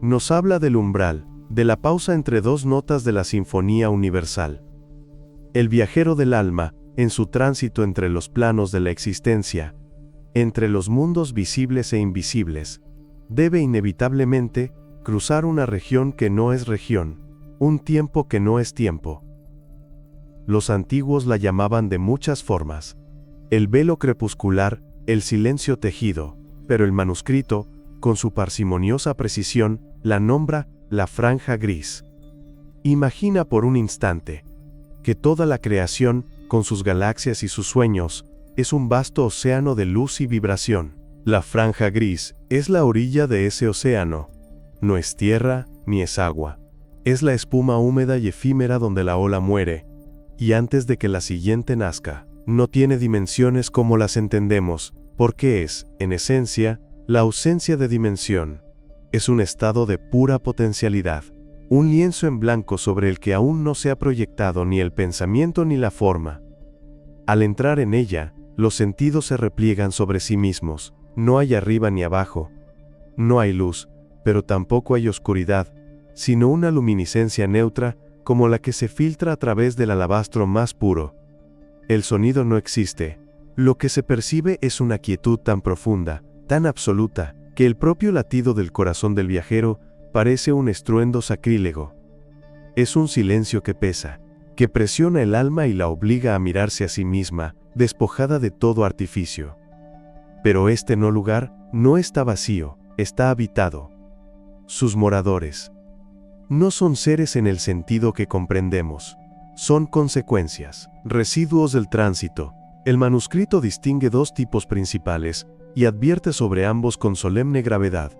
Nos habla del umbral, de la pausa entre dos notas de la sinfonía universal. El viajero del alma, en su tránsito entre los planos de la existencia, entre los mundos visibles e invisibles, debe inevitablemente cruzar una región que no es región, un tiempo que no es tiempo. Los antiguos la llamaban de muchas formas: el velo crepuscular, el silencio tejido, pero el manuscrito, con su parsimoniosa precisión, la nombra la franja gris. Imagina por un instante que toda la creación, con sus galaxias y sus sueños, es un vasto océano de luz y vibración. La franja gris es la orilla de ese océano. No es tierra, ni es agua. Es la espuma húmeda y efímera donde la ola muere, y antes de que la siguiente nazca. No tiene dimensiones como las entendemos, porque es, en esencia, la ausencia de dimensión. Es un estado de pura potencialidad. Un lienzo en blanco sobre el que aún no se ha proyectado ni el pensamiento ni la forma. Al entrar en ella, los sentidos se repliegan sobre sí mismos. No hay arriba ni abajo. No hay luz, pero tampoco hay oscuridad, sino una luminiscencia neutra, como la que se filtra a través del alabastro más puro. El sonido no existe. Lo que se percibe es una quietud tan profunda, tan absoluta, que el propio latido del corazón del viajero parece un estruendo sacrílego. Es un silencio que pesa, que presiona el alma y la obliga a mirarse a sí misma, despojada de todo artificio. Pero este no lugar no está vacío, está habitado. Sus moradores no son seres en el sentido que comprendemos, son consecuencias, residuos del tránsito. El manuscrito distingue dos tipos principales y advierte sobre ambos con solemne gravedad.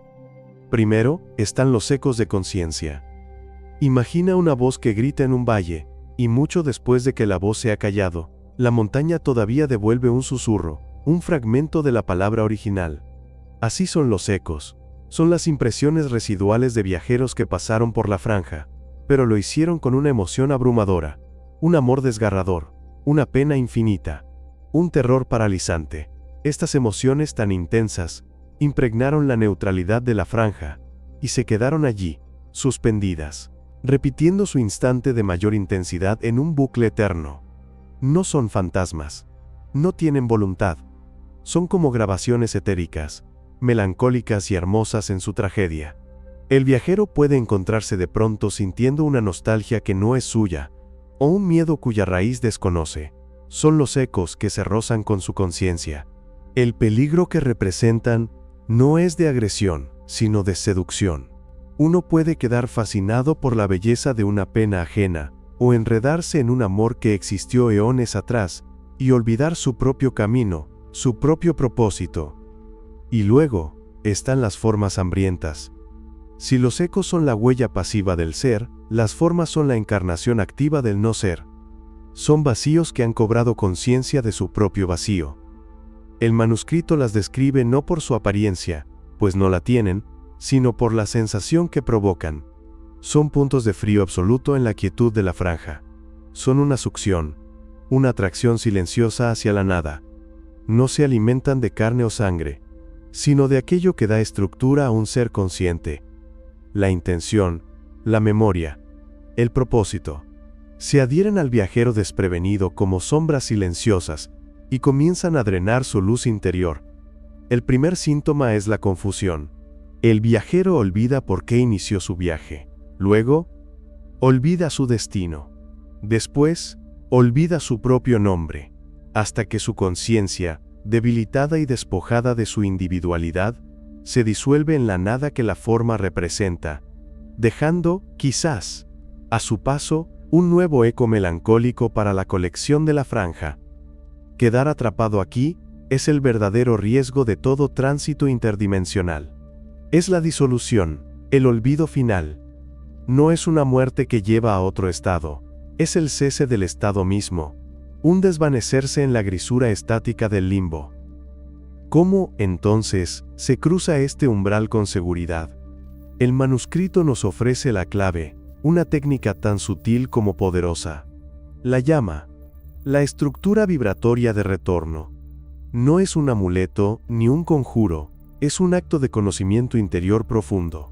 Primero, están los ecos de conciencia. Imagina una voz que grita en un valle, y mucho después de que la voz se ha callado, la montaña todavía devuelve un susurro, un fragmento de la palabra original. Así son los ecos. Son las impresiones residuales de viajeros que pasaron por la franja, pero lo hicieron con una emoción abrumadora, un amor desgarrador, una pena infinita, un terror paralizante. Estas emociones tan intensas impregnaron la neutralidad de la franja y se quedaron allí, suspendidas, repitiendo su instante de mayor intensidad en un bucle eterno. No son fantasmas, no tienen voluntad, son como grabaciones etéricas, melancólicas y hermosas en su tragedia. El viajero puede encontrarse de pronto sintiendo una nostalgia que no es suya, o un miedo cuya raíz desconoce. Son los ecos que se rozan con su conciencia. El peligro que representan no es de agresión, sino de seducción. Uno puede quedar fascinado por la belleza de una pena ajena, o enredarse en un amor que existió eones atrás, y olvidar su propio camino, su propio propósito. Y luego, están las formas hambrientas. Si los ecos son la huella pasiva del ser, las formas son la encarnación activa del no ser. Son vacíos que han cobrado conciencia de su propio vacío. El manuscrito las describe no por su apariencia, pues no la tienen, sino por la sensación que provocan. Son puntos de frío absoluto en la quietud de la franja. Son una succión, una atracción silenciosa hacia la nada. No se alimentan de carne o sangre, sino de aquello que da estructura a un ser consciente. La intención, la memoria, el propósito. Se adhieren al viajero desprevenido como sombras silenciosas y comienzan a drenar su luz interior. El primer síntoma es la confusión. El viajero olvida por qué inició su viaje. Luego, olvida su destino. Después, olvida su propio nombre, hasta que su conciencia, debilitada y despojada de su individualidad, se disuelve en la nada que la forma representa, dejando, quizás, a su paso, un nuevo eco melancólico para la colección de la franja. Quedar atrapado aquí es el verdadero riesgo de todo tránsito interdimensional. Es la disolución, el olvido final. No es una muerte que lleva a otro estado, es el cese del estado mismo, un desvanecerse en la grisura estática del limbo. ¿Cómo, entonces, se cruza este umbral con seguridad? El manuscrito nos ofrece la clave, una técnica tan sutil como poderosa. La llama, la estructura vibratoria de retorno. No es un amuleto ni un conjuro, es un acto de conocimiento interior profundo.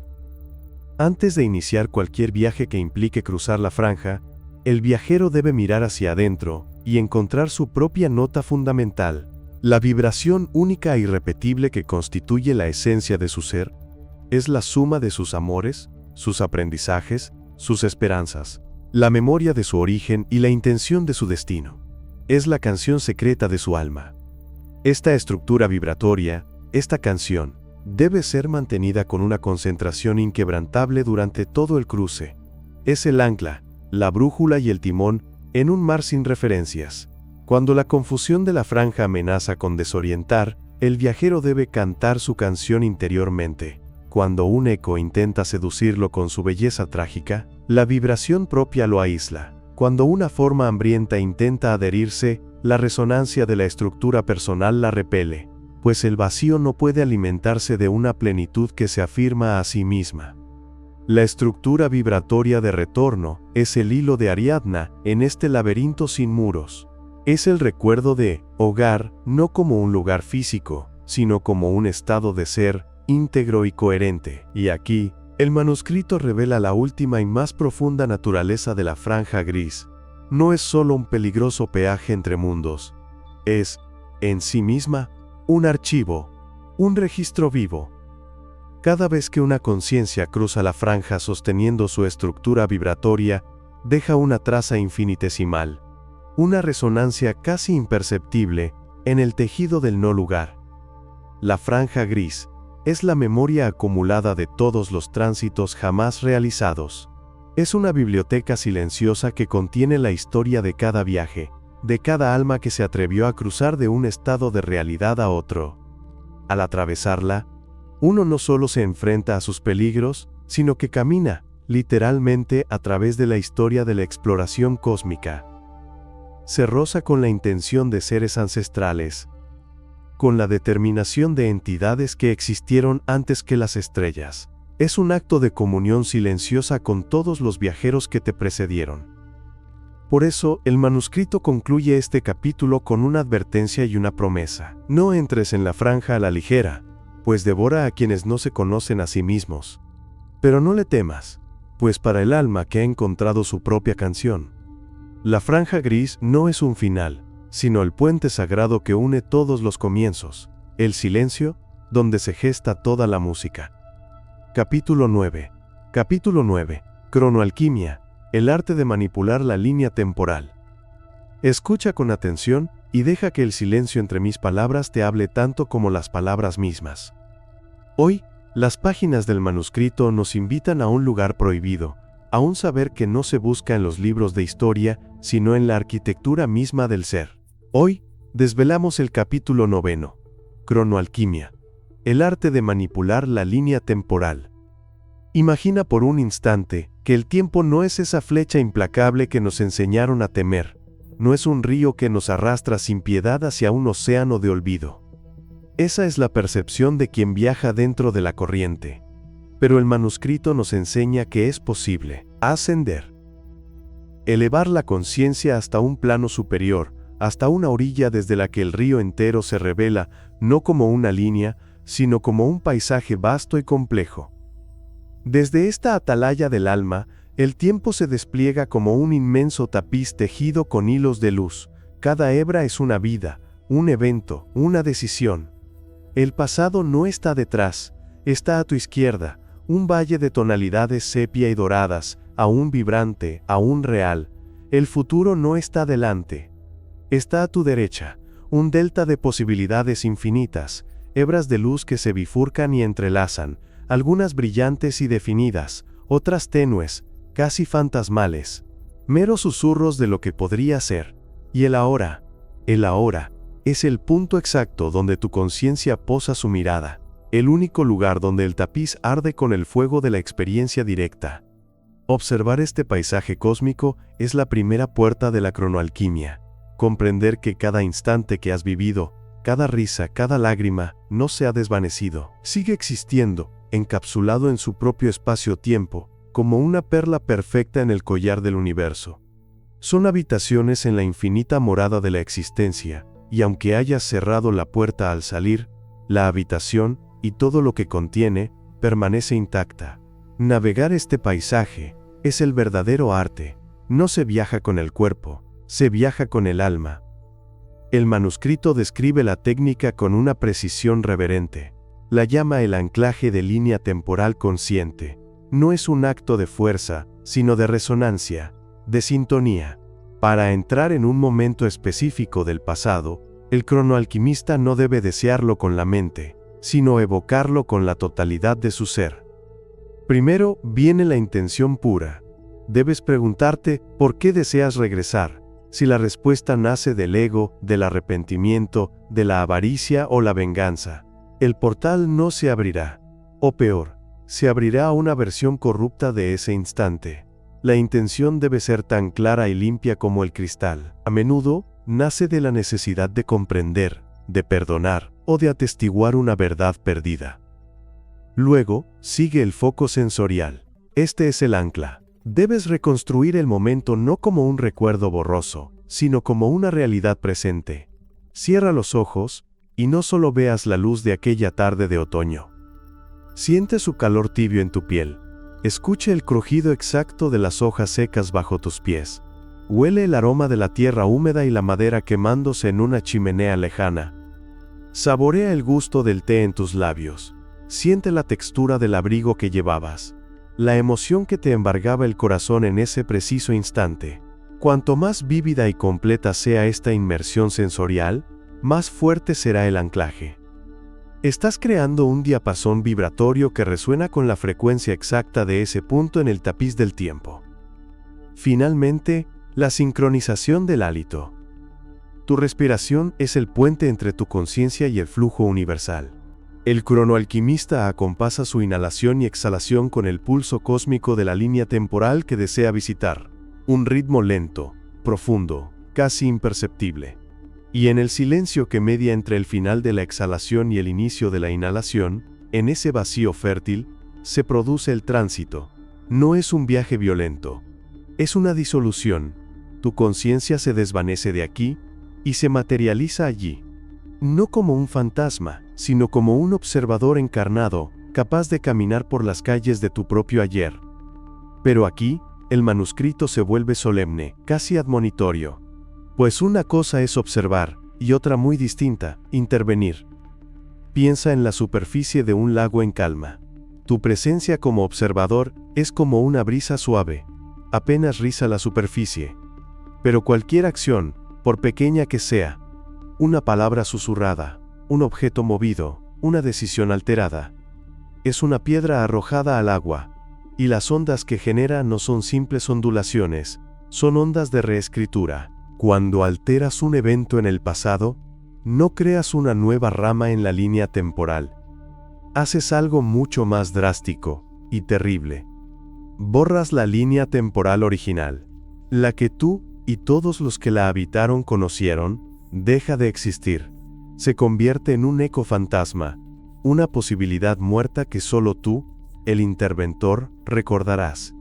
Antes de iniciar cualquier viaje que implique cruzar la franja, el viajero debe mirar hacia adentro y encontrar su propia nota fundamental, la vibración única e irrepetible que constituye la esencia de su ser. Es la suma de sus amores, sus aprendizajes, sus esperanzas, la memoria de su origen y la intención de su destino. Es la canción secreta de su alma. Esta estructura vibratoria, esta canción, debe ser mantenida con una concentración inquebrantable durante todo el cruce. Es el ancla, la brújula y el timón en un mar sin referencias. Cuando la confusión de la franja amenaza con desorientar, el viajero debe cantar su canción interiormente. Cuando un eco intenta seducirlo con su belleza trágica, la vibración propia lo aísla. Cuando una forma hambrienta intenta adherirse, la resonancia de la estructura personal la repele, pues el vacío no puede alimentarse de una plenitud que se afirma a sí misma. La estructura vibratoria de retorno es el hilo de Ariadna en este laberinto sin muros. Es el recuerdo de hogar no como un lugar físico, sino como un estado de ser íntegro y coherente. Y aquí, el manuscrito revela la última y más profunda naturaleza de la franja gris. No es solo un peligroso peaje entre mundos. Es, en sí misma, un archivo, un registro vivo. Cada vez que una conciencia cruza la franja sosteniendo su estructura vibratoria, deja una traza infinitesimal, una resonancia casi imperceptible en el tejido del no lugar. La franja gris es la memoria acumulada de todos los tránsitos jamás realizados. Es una biblioteca silenciosa que contiene la historia de cada viaje, de cada alma que se atrevió a cruzar de un estado de realidad a otro. Al atravesarla, Uno no solo se enfrenta a sus peligros, sino que camina, literalmente, a través de la historia de la exploración cósmica. Se roza con la intención de seres ancestrales, con la determinación de entidades que existieron antes que las estrellas. Es un acto de comunión silenciosa con todos los viajeros que te precedieron. Por eso, el manuscrito concluye este capítulo con una advertencia y una promesa. No entres en la franja a la ligera, pues devora a quienes no se conocen a sí mismos. Pero no le temas, pues para el alma que ha encontrado su propia canción, la franja gris no es un final, sino el puente sagrado que une todos los comienzos, el silencio, donde se gesta toda la música. Capítulo 9. Capítulo 9. Cronoalquimia, el arte de manipular la línea temporal. Escucha con atención y deja que el silencio entre mis palabras te hable tanto como las palabras mismas. Hoy, las páginas del manuscrito nos invitan a un lugar prohibido, a un saber que no se busca en los libros de historia, sino en la arquitectura misma del ser. Hoy, desvelamos el capítulo 9, Cronoalquimia, el arte de manipular la línea temporal. Imagina por un instante que el tiempo no es esa flecha implacable que nos enseñaron a temer, no es un río que nos arrastra sin piedad hacia un océano de olvido. Esa es la percepción de quien viaja dentro de la corriente. Pero el manuscrito nos enseña que es posible ascender, elevar la conciencia hasta un plano superior, hasta una orilla desde la que el río entero se revela, no como una línea, sino como un paisaje vasto y complejo. Desde esta atalaya del alma, el tiempo se despliega como un inmenso tapiz tejido con hilos de luz. Cada hebra es una vida, un evento, una decisión. El pasado no está detrás, está a tu izquierda, un valle de tonalidades sepia y doradas, aún vibrante, aún real. El futuro no está delante, está a tu derecha, un delta de posibilidades infinitas, hebras de luz que se bifurcan y entrelazan, algunas brillantes y definidas, otras tenues, casi fantasmales, meros susurros de lo que podría ser. Y el ahora, es el punto exacto donde tu conciencia posa su mirada, el único lugar donde el tapiz arde con el fuego de la experiencia directa. Observar este paisaje cósmico es la primera puerta de la cronoalquimia. Comprender que cada instante que has vivido, cada risa, cada lágrima, no se ha desvanecido, sigue existiendo, encapsulado en su propio espacio-tiempo, como una perla perfecta en el collar del universo. Son habitaciones en la infinita morada de la existencia, y aunque hayas cerrado la puerta al salir, la habitación, y todo lo que contiene, permanece intacta. Navegar este paisaje es el verdadero arte. No se viaja con el cuerpo, se viaja con el alma. El manuscrito describe la técnica con una precisión reverente. La llama el anclaje de línea temporal consciente. No es un acto de fuerza, sino de resonancia, de sintonía. Para entrar en un momento específico del pasado, el cronoalquimista no debe desearlo con la mente, sino evocarlo con la totalidad de su ser. Primero viene la intención pura. Debes preguntarte por qué deseas regresar, si la respuesta nace del ego, del arrepentimiento, de la avaricia o la venganza. El portal no se abrirá, o peor, se abrirá a una versión corrupta de ese instante. La intención debe ser tan clara y limpia como el cristal. A menudo, nace de la necesidad de comprender, de perdonar, o de atestiguar una verdad perdida. Luego, sigue el foco sensorial. Este es el ancla. Debes reconstruir el momento no como un recuerdo borroso, sino como una realidad presente. Cierra los ojos, y no solo veas la luz de aquella tarde de otoño. Siente su calor tibio en tu piel. Escuche el crujido exacto de las hojas secas bajo tus pies. Huele el aroma de la tierra húmeda y la madera quemándose en una chimenea lejana. Saborea el gusto del té en tus labios. Siente la textura del abrigo que llevabas. La emoción que te embargaba el corazón en ese preciso instante. Cuanto más vívida y completa sea esta inmersión sensorial, más fuerte será el anclaje. Estás creando un diapasón vibratorio que resuena con la frecuencia exacta de ese punto en el tapiz del tiempo. Finalmente, la sincronización del hálito. Tu respiración es el puente entre tu conciencia y el flujo universal. El cronoalquimista acompasa su inhalación y exhalación con el pulso cósmico de la línea temporal que desea visitar, un ritmo lento, profundo, casi imperceptible. Y en el silencio que media entre el final de la exhalación y el inicio de la inhalación, en ese vacío fértil, se produce el tránsito. No es un viaje violento, es una disolución. Tu conciencia se desvanece de aquí y se materializa allí. No como un fantasma, sino como un observador encarnado, capaz de caminar por las calles de tu propio ayer. Pero aquí, el manuscrito se vuelve solemne, casi admonitorio. Pues una cosa es observar, y otra muy distinta, intervenir. Piensa en la superficie de un lago en calma. Tu presencia como observador es como una brisa suave. Apenas riza la superficie. Pero cualquier acción, por pequeña que sea, una palabra susurrada, un objeto movido, una decisión alterada, es una piedra arrojada al agua, y las ondas que genera no son simples ondulaciones, son ondas de reescritura. Cuando alteras un evento en el pasado, no creas una nueva rama en la línea temporal. Haces algo mucho más drástico y terrible. Borras la línea temporal original, la que tú y todos los que la habitaron conocieron, deja de existir. Se convierte en un eco fantasma, una posibilidad muerta que solo tú, el interventor, recordarás.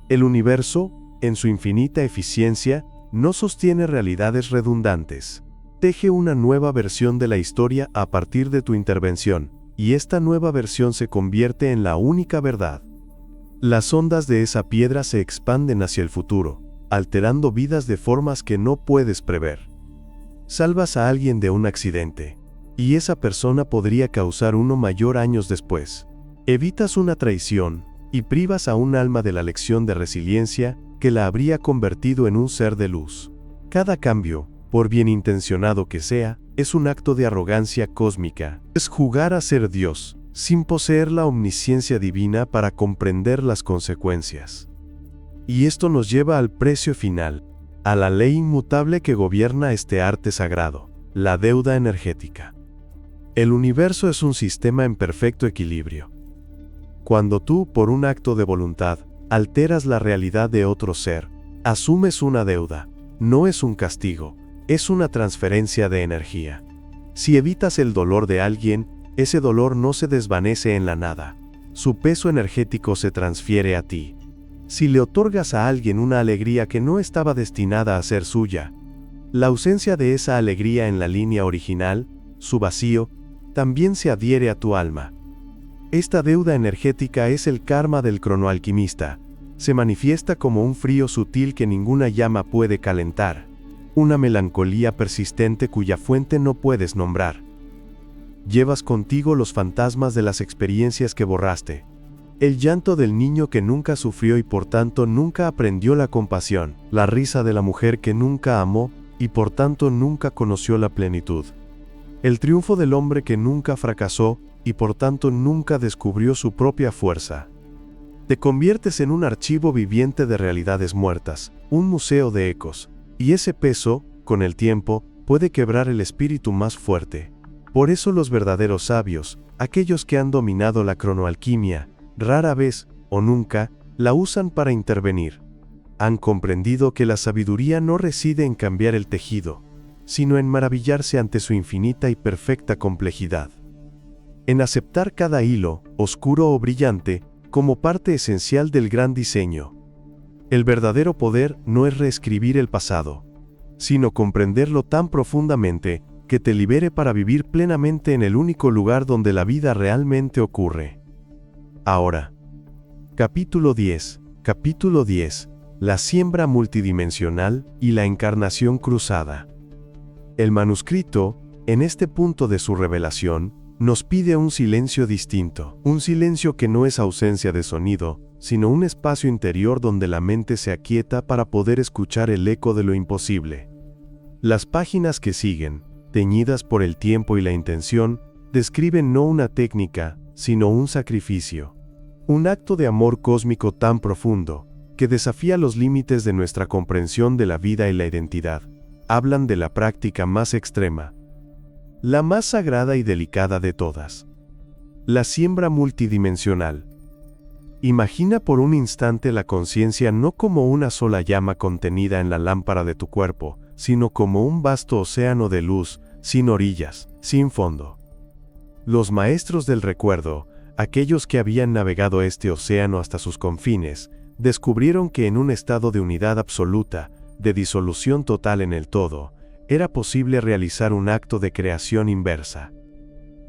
El universo, en su infinita eficiencia, no sostiene realidades redundantes. Teje una nueva versión de la historia a partir de tu intervención, y esta nueva versión se convierte en la única verdad. Las ondas de esa piedra se expanden hacia el futuro, alterando vidas de formas que no puedes prever. Salvas a alguien de un accidente, y esa persona podría causar uno mayor años después. Evitas una traición, y privas a un alma de la lección de resiliencia que la habría convertido en un ser de luz. Cada cambio, por bien intencionado que sea, es un acto de arrogancia cósmica. Es jugar a ser Dios, sin poseer la omnisciencia divina para comprender las consecuencias. Y esto nos lleva al precio final, a la ley inmutable que gobierna este arte sagrado, la deuda energética. El universo es un sistema en perfecto equilibrio. Cuando tú, por un acto de voluntad, alteras la realidad de otro ser, asumes una deuda. No es un castigo, es una transferencia de energía. Si evitas el dolor de alguien, ese dolor no se desvanece en la nada. Su peso energético se transfiere a ti. Si le otorgas a alguien una alegría que no estaba destinada a ser suya, la ausencia de esa alegría en la línea original, su vacío, también se adhiere a tu alma. Esta deuda energética es el karma del cronoalquimista. Se manifiesta como un frío sutil que ninguna llama puede calentar, una melancolía persistente cuya fuente no puedes nombrar. Llevas contigo los fantasmas de las experiencias que borraste. El llanto del niño que nunca sufrió y por tanto nunca aprendió la compasión, la risa de la mujer que nunca amó y por tanto nunca conoció la plenitud. El triunfo del hombre que nunca fracasó y por tanto nunca descubrió su propia fuerza. Te conviertes en un archivo viviente de realidades muertas, un museo de ecos, y ese peso, con el tiempo, puede quebrar el espíritu más fuerte. Por eso los verdaderos sabios, aquellos que han dominado la cronoalquimia, rara vez, o nunca, la usan para intervenir. Han comprendido que la sabiduría no reside en cambiar el tejido, sino en maravillarse ante su infinita y perfecta complejidad. En aceptar cada hilo, oscuro o brillante, como parte esencial del gran diseño. El verdadero poder no es reescribir el pasado, sino comprenderlo tan profundamente que te libere para vivir plenamente en el único lugar donde la vida realmente ocurre. Ahora. Capítulo 10. Capítulo 10. La siembra multidimensional y la encarnación cruzada. El manuscrito, en este punto de su revelación, nos pide un silencio distinto, un silencio que no es ausencia de sonido, sino un espacio interior donde la mente se aquieta para poder escuchar el eco de lo imposible. Las páginas que siguen, teñidas por el tiempo y la intención, describen no una técnica, sino un sacrificio. Un acto de amor cósmico tan profundo, que desafía los límites de nuestra comprensión de la vida y la identidad. Hablan de la práctica más extrema, la más sagrada y delicada de todas. La siembra multidimensional. Imagina por un instante la conciencia no como una sola llama contenida en la lámpara de tu cuerpo, sino como un vasto océano de luz, sin orillas, sin fondo. Los maestros del recuerdo, aquellos que habían navegado este océano hasta sus confines, descubrieron que en un estado de unidad absoluta, de disolución total en el todo, era posible realizar un acto de creación inversa.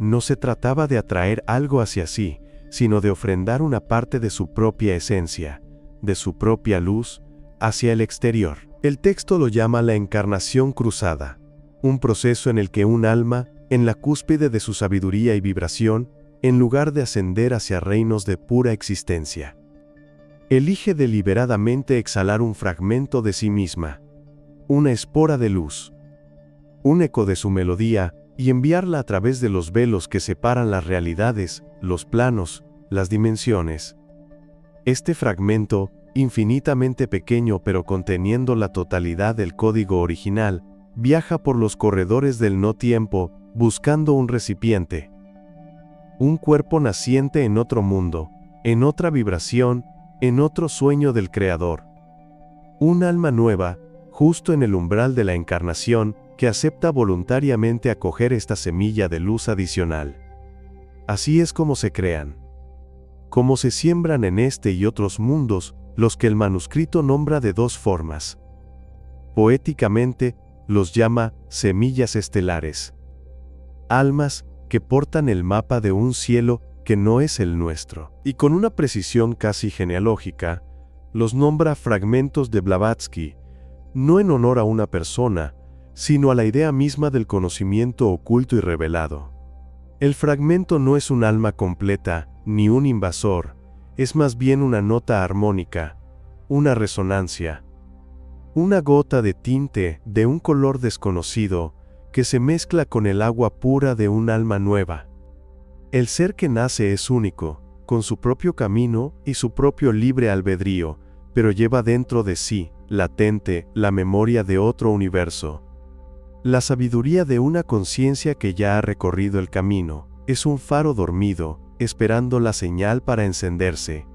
No se trataba de atraer algo hacia sí, sino de ofrendar una parte de su propia esencia, de su propia luz, hacia el exterior. El texto lo llama la encarnación cruzada, un proceso en el que un alma, en la cúspide de su sabiduría y vibración, en lugar de ascender hacia reinos de pura existencia, elige deliberadamente exhalar un fragmento de sí misma, una espora de luz, un eco de su melodía, y enviarla a través de los velos que separan las realidades, los planos, las dimensiones. Este fragmento, infinitamente pequeño pero conteniendo la totalidad del código original, viaja por los corredores del no-tiempo, buscando un recipiente. Un cuerpo naciente en otro mundo, en otra vibración, en otro sueño del Creador. Un alma nueva, justo en el umbral de la encarnación, que acepta voluntariamente acoger esta semilla de luz adicional. Así es como se crean. Como se siembran en este y otros mundos, los que el manuscrito nombra de dos formas. Poéticamente, los llama semillas estelares. Almas que portan el mapa de un cielo que no es el nuestro. Y con una precisión casi genealógica, los nombra fragmentos de Blavatsky, no en honor a una persona, sino a la idea misma del conocimiento oculto y revelado. El fragmento no es un alma completa, ni un invasor, es más bien una nota armónica, una resonancia, una gota de tinte de un color desconocido que se mezcla con el agua pura de un alma nueva. El ser que nace es único, con su propio camino y su propio libre albedrío, pero lleva dentro de sí, latente, la memoria de otro universo. La sabiduría de una conciencia que ya ha recorrido el camino, es un faro dormido, esperando la señal para encenderse.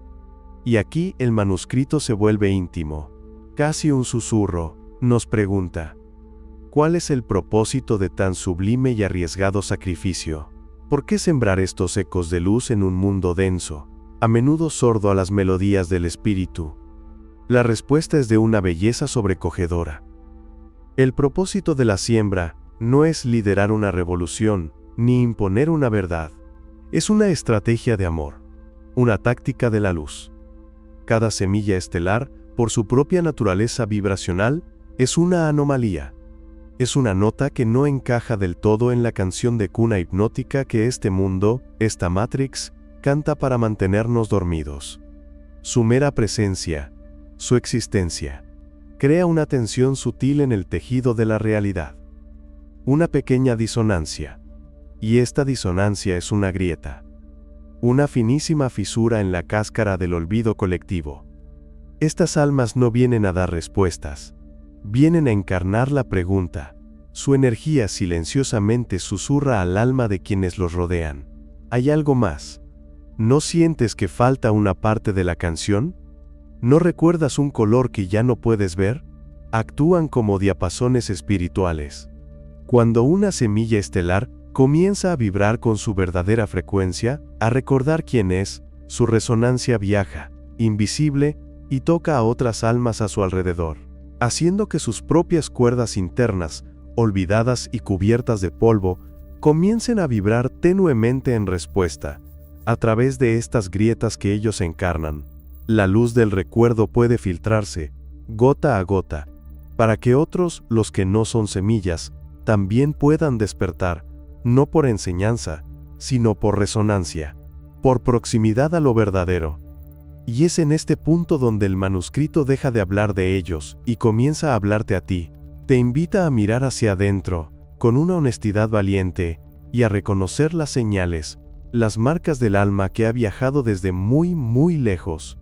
Y aquí el manuscrito se vuelve íntimo, casi un susurro, nos pregunta: ¿cuál es el propósito de tan sublime y arriesgado sacrificio? ¿Por qué sembrar estos ecos de luz en un mundo denso, a menudo sordo a las melodías del espíritu? La respuesta es de una belleza sobrecogedora. El propósito de la siembra no es liderar una revolución, ni imponer una verdad. Es una estrategia de amor, una táctica de la luz. Cada semilla estelar, por su propia naturaleza vibracional, es una anomalía. Es una nota que no encaja del todo en la canción de cuna hipnótica que este mundo, esta Matrix, canta para mantenernos dormidos. Su mera presencia, su existencia, crea una tensión sutil en el tejido de la realidad. Una pequeña disonancia. Y esta disonancia es una grieta. Una finísima fisura en la cáscara del olvido colectivo. Estas almas no vienen a dar respuestas. Vienen a encarnar la pregunta. Su energía silenciosamente susurra al alma de quienes los rodean. ¿Hay algo más? ¿No sientes que falta una parte de la canción? ¿No recuerdas un color que ya no puedes ver? Actúan como diapasones espirituales. Cuando una semilla estelar comienza a vibrar con su verdadera frecuencia, a recordar quién es, su resonancia viaja, invisible, y toca a otras almas a su alrededor, haciendo que sus propias cuerdas internas, olvidadas y cubiertas de polvo, comiencen a vibrar tenuemente en respuesta, a través de estas grietas que ellos encarnan. La luz del recuerdo puede filtrarse, gota a gota, para que otros, los que no son semillas, también puedan despertar, no por enseñanza, sino por resonancia, por proximidad a lo verdadero. Y es en este punto donde el manuscrito deja de hablar de ellos y comienza a hablarte a ti. Te invita a mirar hacia adentro, con una honestidad valiente, y a reconocer las señales, las marcas del alma que ha viajado desde muy, muy lejos.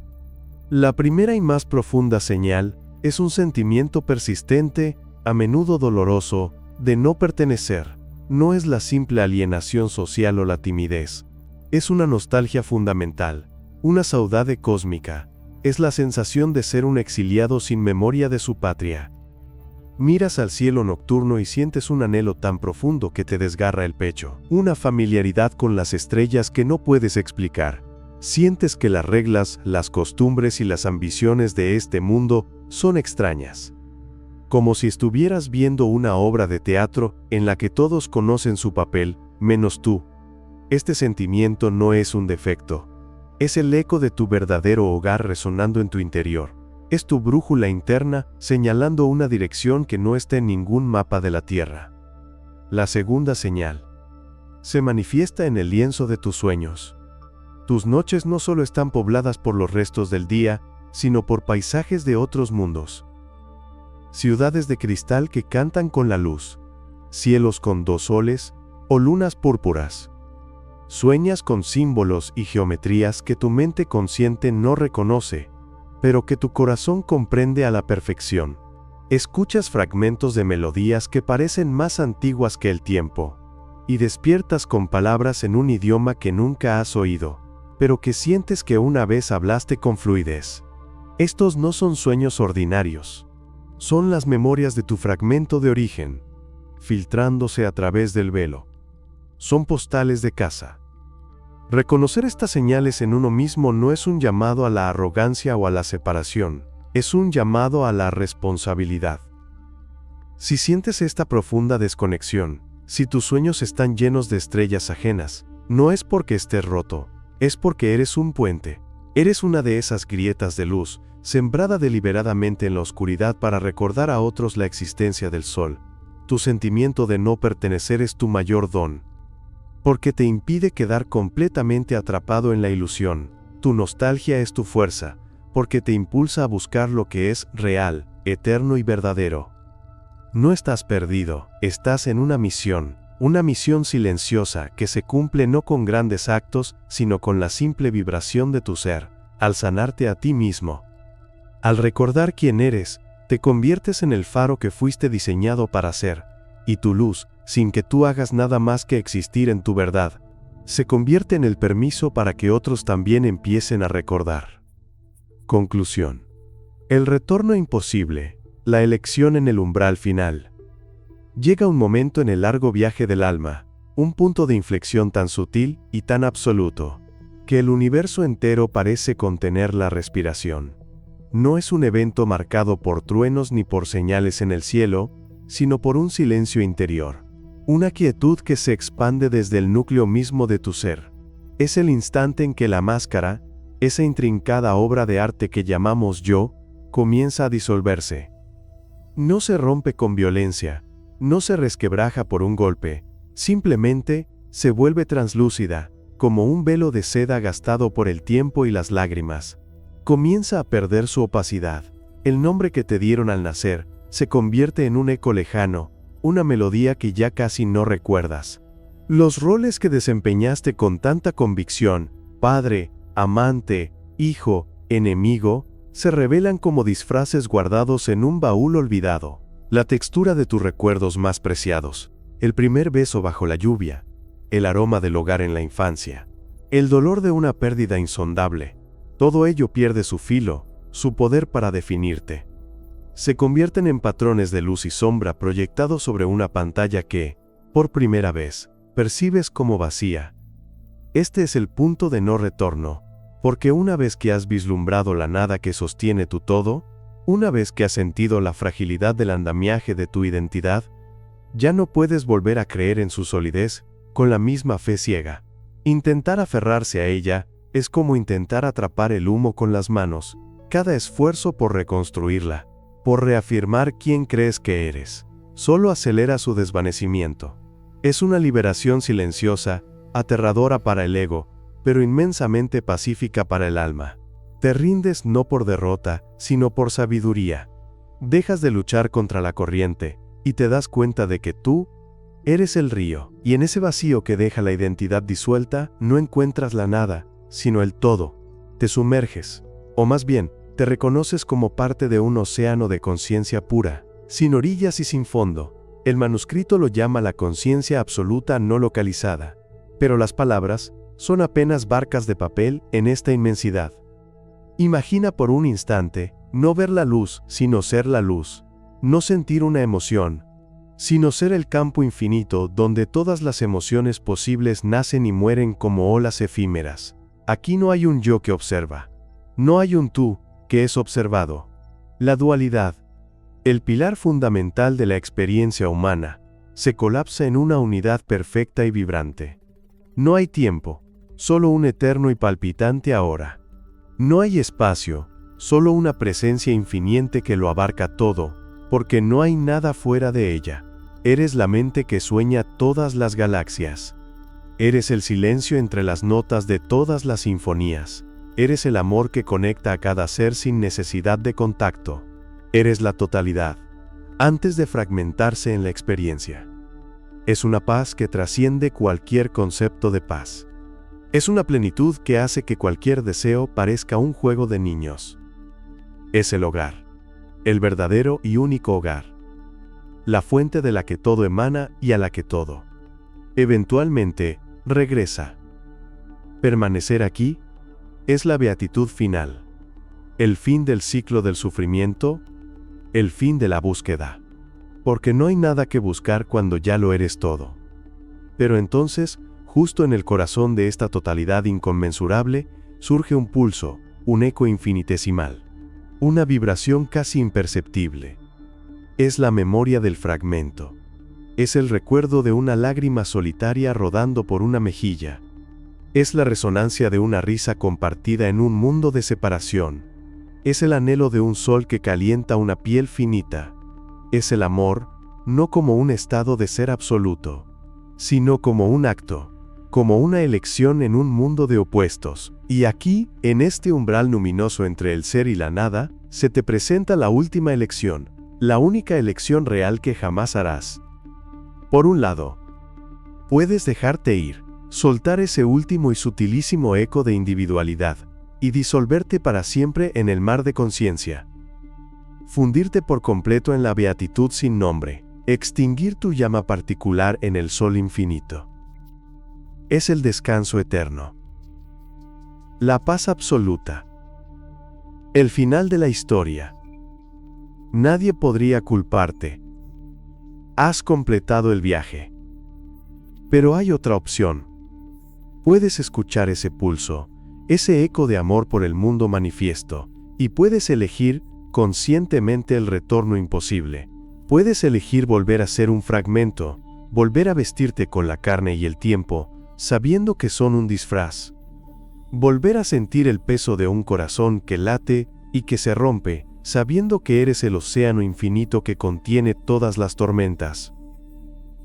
La primera y más profunda señal es un sentimiento persistente, a menudo doloroso, de no pertenecer. No es la simple alienación social o la timidez. Es una nostalgia fundamental, una saudade cósmica, es la sensación de ser un exiliado sin memoria de su patria. Miras al cielo nocturno y sientes un anhelo tan profundo que te desgarra el pecho, una familiaridad con las estrellas que no puedes explicar. Sientes que las reglas, las costumbres y las ambiciones de este mundo son extrañas. Como si estuvieras viendo una obra de teatro en la que todos conocen su papel, menos tú. Este sentimiento no es un defecto. Es el eco de tu verdadero hogar resonando en tu interior. Es tu brújula interna señalando una dirección que no está en ningún mapa de la Tierra. La segunda señal se manifiesta en el lienzo de tus sueños. Tus noches no solo están pobladas por los restos del día, sino por paisajes de otros mundos. Ciudades de cristal que cantan con la luz, cielos con 2 soles o lunas púrpuras. Sueñas con símbolos y geometrías que tu mente consciente no reconoce, pero que tu corazón comprende a la perfección. Escuchas fragmentos de melodías que parecen más antiguas que el tiempo, y despiertas con palabras en un idioma que nunca has oído, pero que sientes que una vez hablaste con fluidez. Estos no son sueños ordinarios. Son las memorias de tu fragmento de origen, filtrándose a través del velo. Son postales de casa. Reconocer estas señales en uno mismo no es un llamado a la arrogancia o a la separación, es un llamado a la responsabilidad. Si sientes esta profunda desconexión, si tus sueños están llenos de estrellas ajenas, no es porque estés roto, es porque eres un puente. Eres una de esas grietas de luz, sembrada deliberadamente en la oscuridad para recordar a otros la existencia del sol. Tu sentimiento de no pertenecer es tu mayor don, porque te impide quedar completamente atrapado en la ilusión. Tu nostalgia es tu fuerza, porque te impulsa a buscar lo que es real, eterno y verdadero. No estás perdido, estás en una misión silenciosa que se cumple no con grandes actos, sino con la simple vibración de tu ser, al sanarte a ti mismo. Al recordar quién eres, te conviertes en el faro que fuiste diseñado para ser, y tu luz, sin que tú hagas nada más que existir en tu verdad, se convierte en el permiso para que otros también empiecen a recordar. Conclusión. El retorno imposible, la elección en el umbral final. Llega un momento en el largo viaje del alma, un punto de inflexión tan sutil y tan absoluto, que el universo entero parece contener la respiración. No es un evento marcado por truenos ni por señales en el cielo, sino por un silencio interior. Una quietud que se expande desde el núcleo mismo de tu ser. Es el instante en que la máscara, esa intrincada obra de arte que llamamos yo, comienza a disolverse. No se rompe con violencia, no se resquebraja por un golpe, simplemente se vuelve translúcida, como un velo de seda gastado por el tiempo y las lágrimas. Comienza a perder su opacidad. El nombre que te dieron al nacer se convierte en un eco lejano, una melodía que ya casi no recuerdas. Los roles que desempeñaste con tanta convicción, padre, amante, hijo, enemigo, se revelan como disfraces guardados en un baúl olvidado. La textura de tus recuerdos más preciados, el primer beso bajo la lluvia, el aroma del hogar en la infancia, el dolor de una pérdida insondable, todo ello pierde su filo, su poder para definirte. Se convierten en patrones de luz y sombra proyectados sobre una pantalla que, por primera vez, percibes como vacía. Este es el punto de no retorno, porque una vez que has vislumbrado la nada que sostiene tu todo, una vez que has sentido la fragilidad del andamiaje de tu identidad, ya no puedes volver a creer en su solidez con la misma fe ciega. Intentar aferrarse a ella es como intentar atrapar el humo con las manos. Cada esfuerzo por reconstruirla, por reafirmar quién crees que eres, solo acelera su desvanecimiento. Es una liberación silenciosa, aterradora para el ego, pero inmensamente pacífica para el alma. Te rindes no por derrota, sino por sabiduría. Dejas de luchar contra la corriente, y te das cuenta de que tú eres el río, y en ese vacío que deja la identidad disuelta, no encuentras la nada, sino el todo. Te sumerges, o más bien, te reconoces como parte de un océano de conciencia pura, sin orillas y sin fondo. El manuscrito lo llama la conciencia absoluta no localizada, pero las palabras son apenas barcas de papel en esta inmensidad. Imagina por un instante no ver la luz, sino ser la luz, no sentir una emoción, sino ser el campo infinito donde todas las emociones posibles nacen y mueren como olas efímeras. Aquí no hay un yo que observa, no hay un tú que es observado. La dualidad, el pilar fundamental de la experiencia humana, se colapsa en una unidad perfecta y vibrante. No hay tiempo, solo un eterno y palpitante ahora. No hay espacio, solo una presencia infinita que lo abarca todo, porque no hay nada fuera de ella. Eres la mente que sueña todas las galaxias. Eres el silencio entre las notas de todas las sinfonías. Eres el amor que conecta a cada ser sin necesidad de contacto. Eres la totalidad, antes de fragmentarse en la experiencia. Es una paz que trasciende cualquier concepto de paz. Es una plenitud que hace que cualquier deseo parezca un juego de niños. Es el hogar, el verdadero y único hogar. La fuente de la que todo emana y a la que todo, eventualmente, regresa. Permanecer aquí es la beatitud final, el fin del ciclo del sufrimiento, el fin de la búsqueda. Porque no hay nada que buscar cuando ya lo eres todo. Pero entonces, justo en el corazón de esta totalidad inconmensurable, surge un pulso, un eco infinitesimal, una vibración casi imperceptible. Es la memoria del fragmento. Es el recuerdo de una lágrima solitaria rodando por una mejilla. Es la resonancia de una risa compartida en un mundo de separación. Es el anhelo de un sol que calienta una piel finita. Es el amor, no como un estado de ser absoluto, sino como un acto, como una elección en un mundo de opuestos. Y aquí, en este umbral luminoso entre el ser y la nada, se te presenta la última elección, la única elección real que jamás harás. Por un lado, puedes dejarte ir, soltar ese último y sutilísimo eco de individualidad, y disolverte para siempre en el mar de conciencia. Fundirte por completo en la beatitud sin nombre, extinguir tu llama particular en el sol infinito. Es el descanso eterno. La paz absoluta. El final de la historia. Nadie podría culparte. Has completado el viaje. Pero hay otra opción. Puedes escuchar ese pulso, ese eco de amor por el mundo manifiesto, y puedes elegir conscientemente el retorno imposible. Puedes elegir volver a ser un fragmento, volver a vestirte con la carne y el tiempo, sabiendo que son un disfraz. Volver a sentir el peso de un corazón que late y que se rompe, sabiendo que eres el océano infinito que contiene todas las tormentas.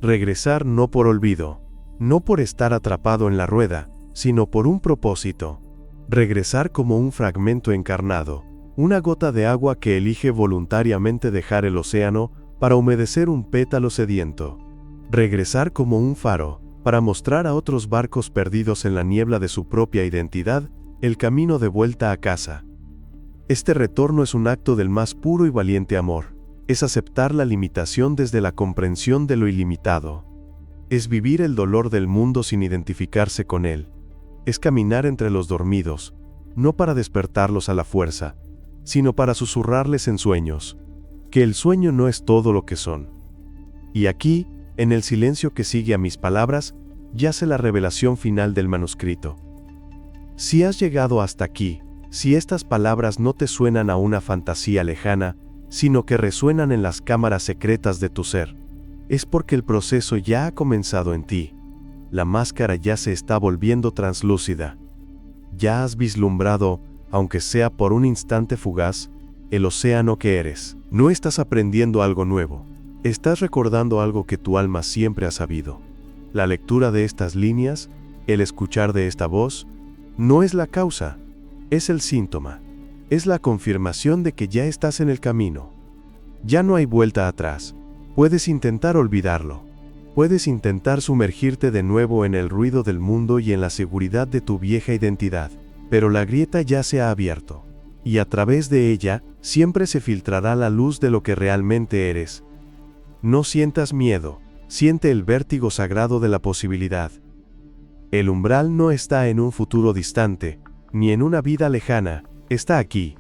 Regresar no por olvido, no por estar atrapado en la rueda, sino por un propósito. Regresar como un fragmento encarnado, una gota de agua que elige voluntariamente dejar el océano para humedecer un pétalo sediento. Regresar como un faro, para mostrar a otros barcos perdidos en la niebla de su propia identidad, el camino de vuelta a casa. Este retorno es un acto del más puro y valiente amor. Es aceptar la limitación desde la comprensión de lo ilimitado. Es vivir el dolor del mundo sin identificarse con él. Es caminar entre los dormidos, no para despertarlos a la fuerza, sino para susurrarles en sueños, que el sueño no es todo lo que son. Y aquí, en el silencio que sigue a mis palabras, yace la revelación final del manuscrito. Si has llegado hasta aquí, si estas palabras no te suenan a una fantasía lejana, sino que resuenan en las cámaras secretas de tu ser, es porque el proceso ya ha comenzado en ti. La máscara ya se está volviendo translúcida. Ya has vislumbrado, aunque sea por un instante fugaz, el océano que eres. No estás aprendiendo algo nuevo. Estás recordando algo que tu alma siempre ha sabido. La lectura de estas líneas, el escuchar de esta voz, no es la causa, es el síntoma. Es la confirmación de que ya estás en el camino. Ya no hay vuelta atrás. Puedes intentar olvidarlo. Puedes intentar sumergirte de nuevo en el ruido del mundo y en la seguridad de tu vieja identidad, pero la grieta ya se ha abierto, y a través de ella siempre se filtrará la luz de lo que realmente eres. No sientas miedo, siente el vértigo sagrado de la posibilidad. El umbral no está en un futuro distante, ni en una vida lejana, está aquí.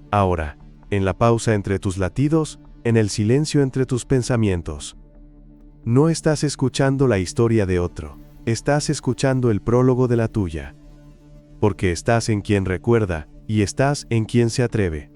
Ahora, en la pausa entre tus latidos, en el silencio entre tus pensamientos. No estás escuchando la historia de otro, estás escuchando el prólogo de la tuya. Porque estás en quien recuerda, y estás en quien se atreve.